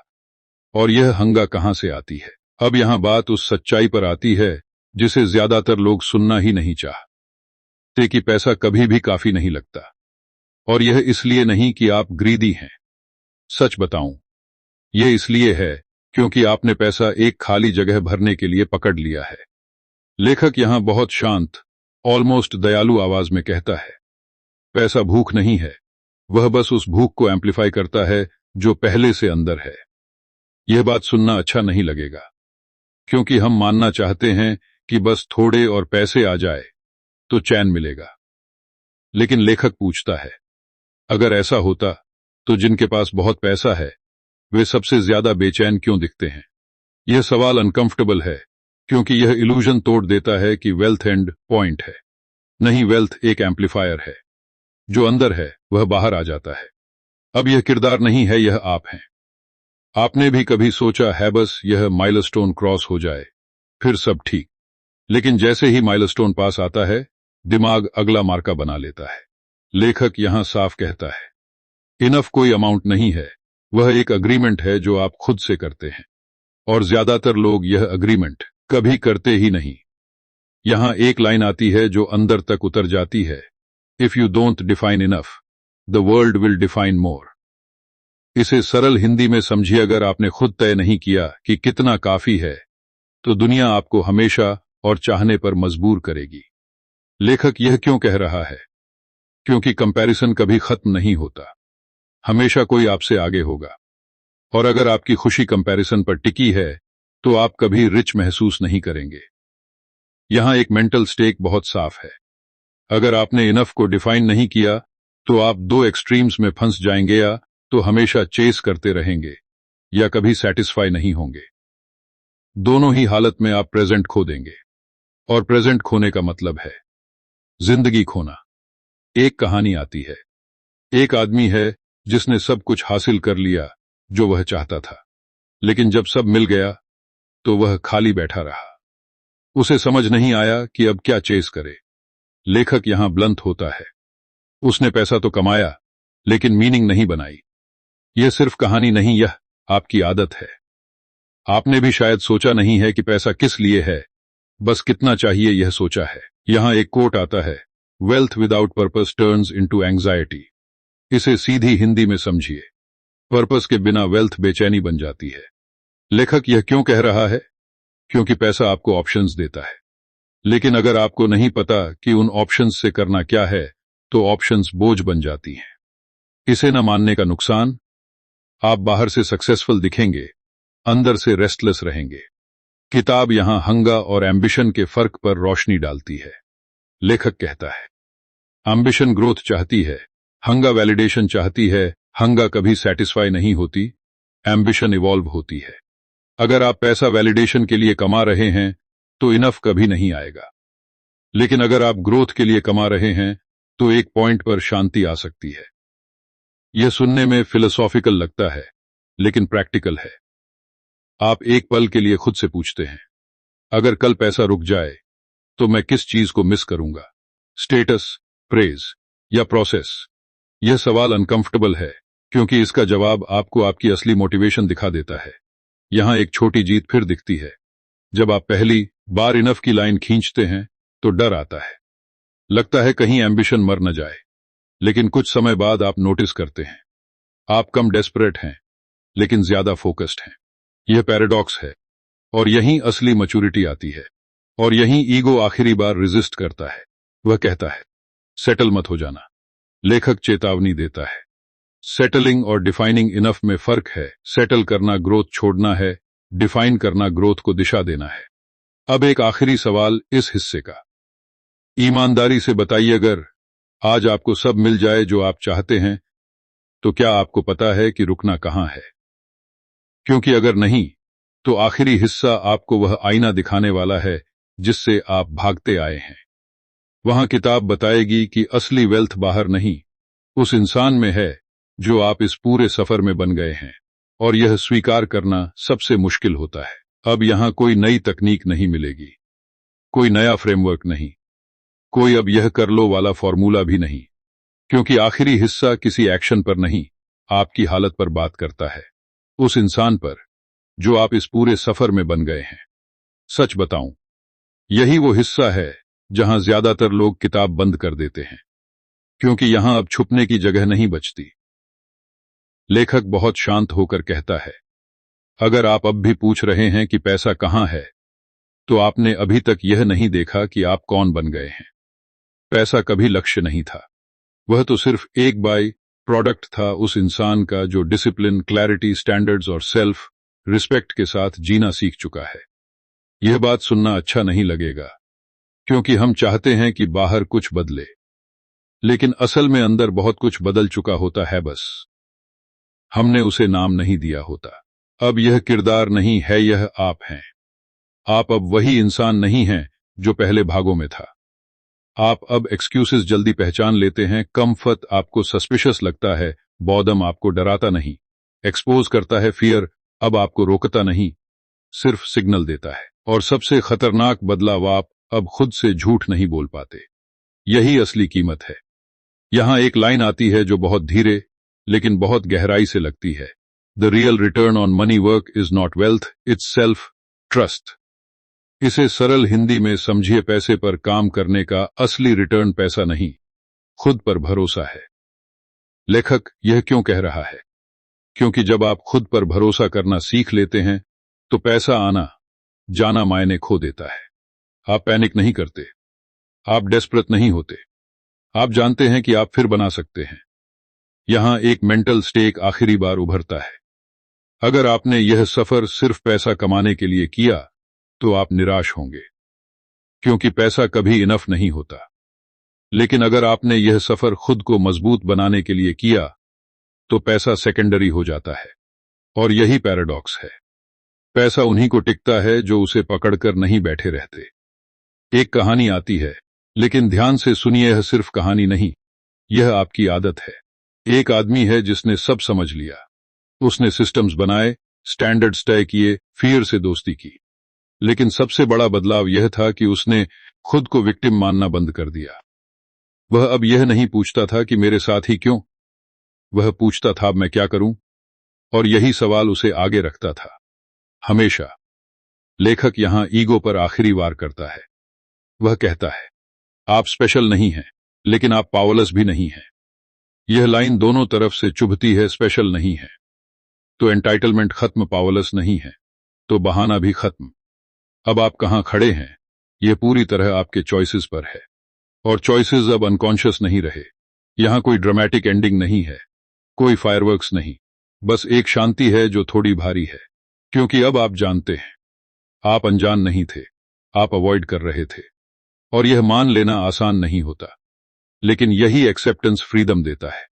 और यह हंगा कहां से आती है। अब यहां बात उस सच्चाई पर आती है जिसे ज्यादातर लोग सुनना ही नहीं चाहते, कि पैसा कभी भी काफी नहीं लगता। और यह इसलिए नहीं कि आप ग्रीडी हैं। सच बताऊं, यह इसलिए है क्योंकि आपने पैसा एक खाली जगह भरने के लिए पकड़ लिया है। लेखक यहां बहुत शांत, ऑलमोस्ट दयालु आवाज में कहता है, पैसा भूख नहीं है, वह बस उस भूख को एम्प्लीफाई करता है जो पहले से अंदर है। यह बात सुनना अच्छा नहीं लगेगा, क्योंकि हम मानना चाहते हैं कि बस थोड़े और पैसे आ जाए तो चैन मिलेगा। लेकिन लेखक पूछता है, अगर ऐसा होता तो जिनके पास बहुत पैसा है वे सबसे ज्यादा बेचैन क्यों दिखते हैं? यह सवाल अनकंफर्टेबल है, क्योंकि यह इल्यूजन तोड़ देता है कि वेल्थ एंड पॉइंट है। नहीं, वेल्थ एक एम्पलीफायर है, जो अंदर है वह बाहर आ जाता है। अब यह किरदार नहीं है, यह आप हैं। आपने भी कभी सोचा है बस यह माइलस्टोन क्रॉस हो जाए, फिर सब ठीक। लेकिन जैसे ही माइलस्टोन पास आता है, दिमाग अगला मार्का बना लेता है। लेखक यहां साफ कहता है, इनफ कोई अमाउंट नहीं है, वह एक अग्रीमेंट है जो आप खुद से करते हैं, और ज्यादातर लोग यह अग्रीमेंट कभी करते ही नहीं। यहां एक लाइन आती है जो अंदर तक उतर जाती है, if you don't define enough, the world will define more. इसे सरल हिंदी में समझिए, अगर आपने खुद तय नहीं किया कि कितना काफी है, तो दुनिया आपको हमेशा और चाहने पर मजबूर करेगी। लेखक यह क्यों कह रहा है? क्योंकि कंपैरिजन कभी खत्म नहीं होता, हमेशा कोई आपसे आगे होगा। और अगर आपकी खुशी कंपैरिजन पर टिकी है, तो आप कभी रिच महसूस नहीं करेंगे। यहां एक मेंटल स्टेक बहुत साफ है। अगर आपने इनफ को डिफाइन नहीं किया, तो आप दो एक्सट्रीम्स में फंस जाएंगे, या तो हमेशा चेस करते रहेंगे, या कभी सेटिस्फाई नहीं होंगे। दोनों ही हालत में आप प्रेजेंट खो देंगे, और प्रेजेंट खोने का मतलब है जिंदगी खोना। एक कहानी आती है, एक आदमी है जिसने सब कुछ हासिल कर लिया जो वह चाहता था, लेकिन जब सब मिल गया तो वह खाली बैठा रहा। उसे समझ नहीं आया कि अब क्या चेस करे। लेखक यहां ब्लंट होता है, उसने पैसा तो कमाया, लेकिन मीनिंग नहीं बनाई। यह सिर्फ कहानी नहीं, यह आपकी आदत है। आपने भी शायद सोचा नहीं है कि पैसा किस लिए है, बस कितना चाहिए यह सोचा है। यहां एक कोट आता है, wealth without purpose turns into anxiety. इसे सीधी हिंदी में समझिए, पर्पस के बिना वेल्थ बेचैनी बन जाती है। लेखक यह क्यों कह रहा है? क्योंकि पैसा आपको ऑप्शंस देता है, लेकिन अगर आपको नहीं पता कि उन ऑप्शंस से करना क्या है, तो ऑप्शंस बोझ बन जाती हैं। इसे न मानने का नुकसान, आप बाहर से सक्सेसफुल दिखेंगे, अंदर से रेस्टलेस रहेंगे। किताब यहां हंगा और एम्बिशन के फर्क पर रोशनी डालती है। लेखक कहता है, एम्बिशन ग्रोथ चाहती है, हंगा वैलिडेशन चाहती है। हंगा कभी सेटिस्फाई नहीं होती, एम्बिशन इवॉल्व होती है। अगर आप पैसा वैलिडेशन के लिए कमा रहे हैं तो इनफ कभी नहीं आएगा, लेकिन अगर आप ग्रोथ के लिए कमा रहे हैं तो एक पॉइंट पर शांति आ सकती है। यह सुनने में फिलोसॉफिकल लगता है, लेकिन प्रैक्टिकल है। आप एक पल के लिए खुद से पूछते हैं, अगर कल पैसा रुक जाए तो मैं किस चीज को मिस करूंगा, स्टेटस, प्रेज या प्रोसेस? यह सवाल अनकंफर्टेबल है, क्योंकि इसका जवाब आपको आपकी असली मोटिवेशन दिखा देता है। यहां एक छोटी जीत फिर दिखती है। जब आप पहली बार इनफ की लाइन खींचते हैं तो डर आता है, लगता है कहीं एम्बिशन मर न जाए। लेकिन कुछ समय बाद आप नोटिस करते हैं, आप कम डेस्परेट हैं, लेकिन ज्यादा फोकस्ड हैं। यह पैराडॉक्स है, और यहीं असली मैच्योरिटी आती है, और यहीं ईगो आखिरी बार रेजिस्ट करता है। वह कहता है, सेटल मत हो जाना। लेखक चेतावनी देता है, सेटलिंग और डिफाइनिंग इनफ में फर्क है। सेटल करना ग्रोथ छोड़ना है, डिफाइन करना ग्रोथ को दिशा देना है। अब एक आखिरी सवाल इस हिस्से का, ईमानदारी से बताइए, अगर आज आपको सब मिल जाए जो आप चाहते हैं, तो क्या आपको पता है कि रुकना कहां है? क्योंकि अगर नहीं, तो आखिरी हिस्सा आपको वह आईना दिखाने वाला है जिससे आप भागते आए हैं। वहां किताब बताएगी कि असली वेल्थ बाहर नहीं, उस इंसान में है जो आप इस पूरे सफर में बन गए हैं, और यह स्वीकार करना सबसे मुश्किल होता है। अब यहां कोई नई तकनीक नहीं मिलेगी, कोई नया फ्रेमवर्क नहीं, कोई अब यह कर लो वाला फॉर्मूला भी नहीं, क्योंकि आखिरी हिस्सा किसी एक्शन पर नहीं, आपकी हालत पर बात करता है, उस इंसान पर जो आप इस पूरे सफर में बन गए हैं। सच बताऊं, यही वो हिस्सा है जहां ज्यादातर लोग किताब बंद कर देते हैं, क्योंकि यहां अब छुपने की जगह नहीं बचती। लेखक बहुत शांत होकर कहता है, अगर आप अब भी पूछ रहे हैं कि पैसा कहां है, तो आपने अभी तक यह नहीं देखा कि आप कौन बन गए हैं। पैसा कभी लक्ष्य नहीं था, वह तो सिर्फ एक बाई प्रोडक्ट था उस इंसान का जो डिसिप्लिन, क्लैरिटी, स्टैंडर्ड्स और सेल्फ रिस्पेक्ट के साथ जीना सीख चुका है। यह बात सुनना अच्छा नहीं लगेगा, क्योंकि हम चाहते हैं कि बाहर कुछ बदले, लेकिन असल में अंदर बहुत कुछ बदल चुका होता है, बस हमने उसे नाम नहीं दिया होता। अब यह किरदार नहीं है, यह आप हैं। आप अब वही इंसान नहीं हैं जो पहले भागों में था। आप अब एक्सक्यूजेस जल्दी पहचान लेते हैं, कम्फर्ट आपको सस्पिशियस लगता है, बॉर्डम आपको डराता नहीं, एक्सपोज करता है, फियर अब आपको रोकता नहीं, सिर्फ सिग्नल देता है। और सबसे खतरनाक बदलाव, आप अब खुद से झूठ नहीं बोल पाते। यही असली कीमत है। यहां एक लाइन आती है जो बहुत धीरे लेकिन बहुत गहराई से लगती है, the real return on money work is not wealth, it's self trust. इसे सरल हिंदी में समझिए, पैसे पर काम करने का असली रिटर्न पैसा नहीं, खुद पर भरोसा है। लेखक यह क्यों कह रहा है? क्योंकि जब आप खुद पर भरोसा करना सीख लेते हैं तो पैसा आना जाना मायने खो देता है। आप पैनिक नहीं करते, आप डेस्परेट नहीं होते, आप जानते हैं कि आप फिर बना सकते हैं। यहां एक मेंटल स्टेक आखिरी बार उभरता है। अगर आपने यह सफर सिर्फ पैसा कमाने के लिए किया तो आप निराश होंगे, क्योंकि पैसा कभी इनफ नहीं होता। लेकिन अगर आपने यह सफर खुद को मजबूत बनाने के लिए किया तो पैसा सेकेंडरी हो जाता है। और यही पैराडॉक्स है, पैसा उन्हीं को टिकता है जो उसे पकड़कर नहीं बैठे रहते। एक कहानी आती है, लेकिन ध्यान से सुनिए, यह सिर्फ कहानी नहीं, यह आपकी आदत है। एक आदमी है जिसने सब समझ लिया, उसने सिस्टम्स बनाए, स्टैंडर्ड्स तय किए, फियर से दोस्ती की, लेकिन सबसे बड़ा बदलाव यह था कि उसने खुद को विक्टिम मानना बंद कर दिया। वह अब यह नहीं पूछता था कि मेरे साथ ही क्यों, वह पूछता था अब मैं क्या करूं, और यही सवाल उसे आगे रखता था हमेशा। लेखक यहां ईगो पर आखिरी वार करता है। वह कहता है, आप स्पेशल नहीं हैं, लेकिन आप पावरलेस भी नहीं हैं। यह लाइन दोनों तरफ से चुभती है, स्पेशल नहीं है तो एंटाइटलमेंट खत्म, पावरलेस नहीं है तो बहाना भी खत्म। अब आप कहां खड़े हैं, यह पूरी तरह आपके चॉइसेस पर है, और चॉइसेस अब अनकॉन्शियस नहीं रहे। यहां कोई ड्रामेटिक एंडिंग नहीं है, कोई फायरवर्क्स नहीं, बस एक शांति है जो थोड़ी भारी है, क्योंकि अब आप जानते हैं, आप अनजान नहीं थे, आप अवॉइड कर रहे थे। और यह मान लेना आसान नहीं होता, लेकिन यही एक्सेप्टेंस फ्रीडम देता है।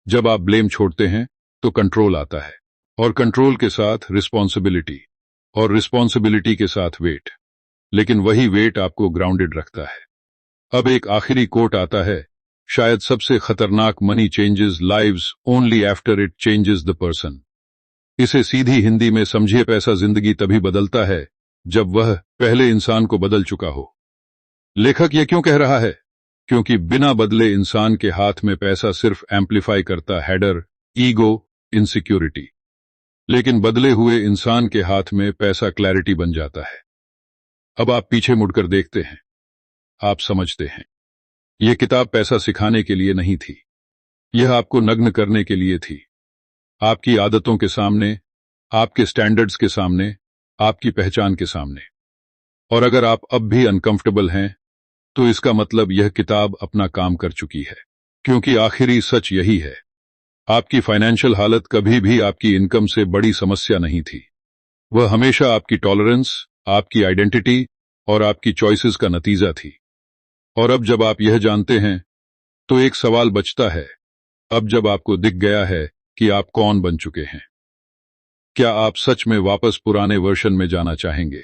जब आप ब्लेम छोड़ते हैं तो कंट्रोल आता है, और कंट्रोल के साथ रिस्पॉन्सिबिलिटी, और रिस्पॉन्सिबिलिटी के साथ वेट। लेकिन वही वेट आपको ग्राउंडेड रखता है। अब एक आखिरी कोट आता है, शायद सबसे खतरनाक money changes lives only after it changes the person. इसे सीधी हिंदी में समझिए, पैसा जिंदगी तभी बदलता है जब वह पहले इंसान को बदल चुका हो। लेखक यह क्यों कह रहा है? क्योंकि बिना बदले इंसान के हाथ में पैसा सिर्फ एम्पलीफाई करता है डर, ईगो, इनसिक्योरिटी। लेकिन बदले हुए इंसान के हाथ में पैसा क्लैरिटी बन जाता है। अब आप पीछे मुड़कर देखते हैं, आप समझते हैं, यह किताब पैसा सिखाने के लिए नहीं थी, यह आपको नग्न करने के लिए थी। आपकी आदतों के सामने, आपके स्टैंडर्ड्स के सामने, आपकी पहचान के सामने। और अगर आप अब भी अनकंफर्टेबल हैं, तो इसका मतलब यह किताब अपना काम कर चुकी है। क्योंकि आखिरी सच यही है, आपकी फाइनेंशियल हालत कभी भी आपकी इनकम से बड़ी समस्या नहीं थी। वह हमेशा आपकी टॉलरेंस, आपकी आइडेंटिटी और आपकी चॉइसेस का नतीजा थी। और अब जब आप यह जानते हैं, तो एक सवाल बचता है, अब जब आपको दिख गया है कि आप कौन बन चुके हैं, क्या आप सच में वापस पुराने वर्जन में जाना चाहेंगे?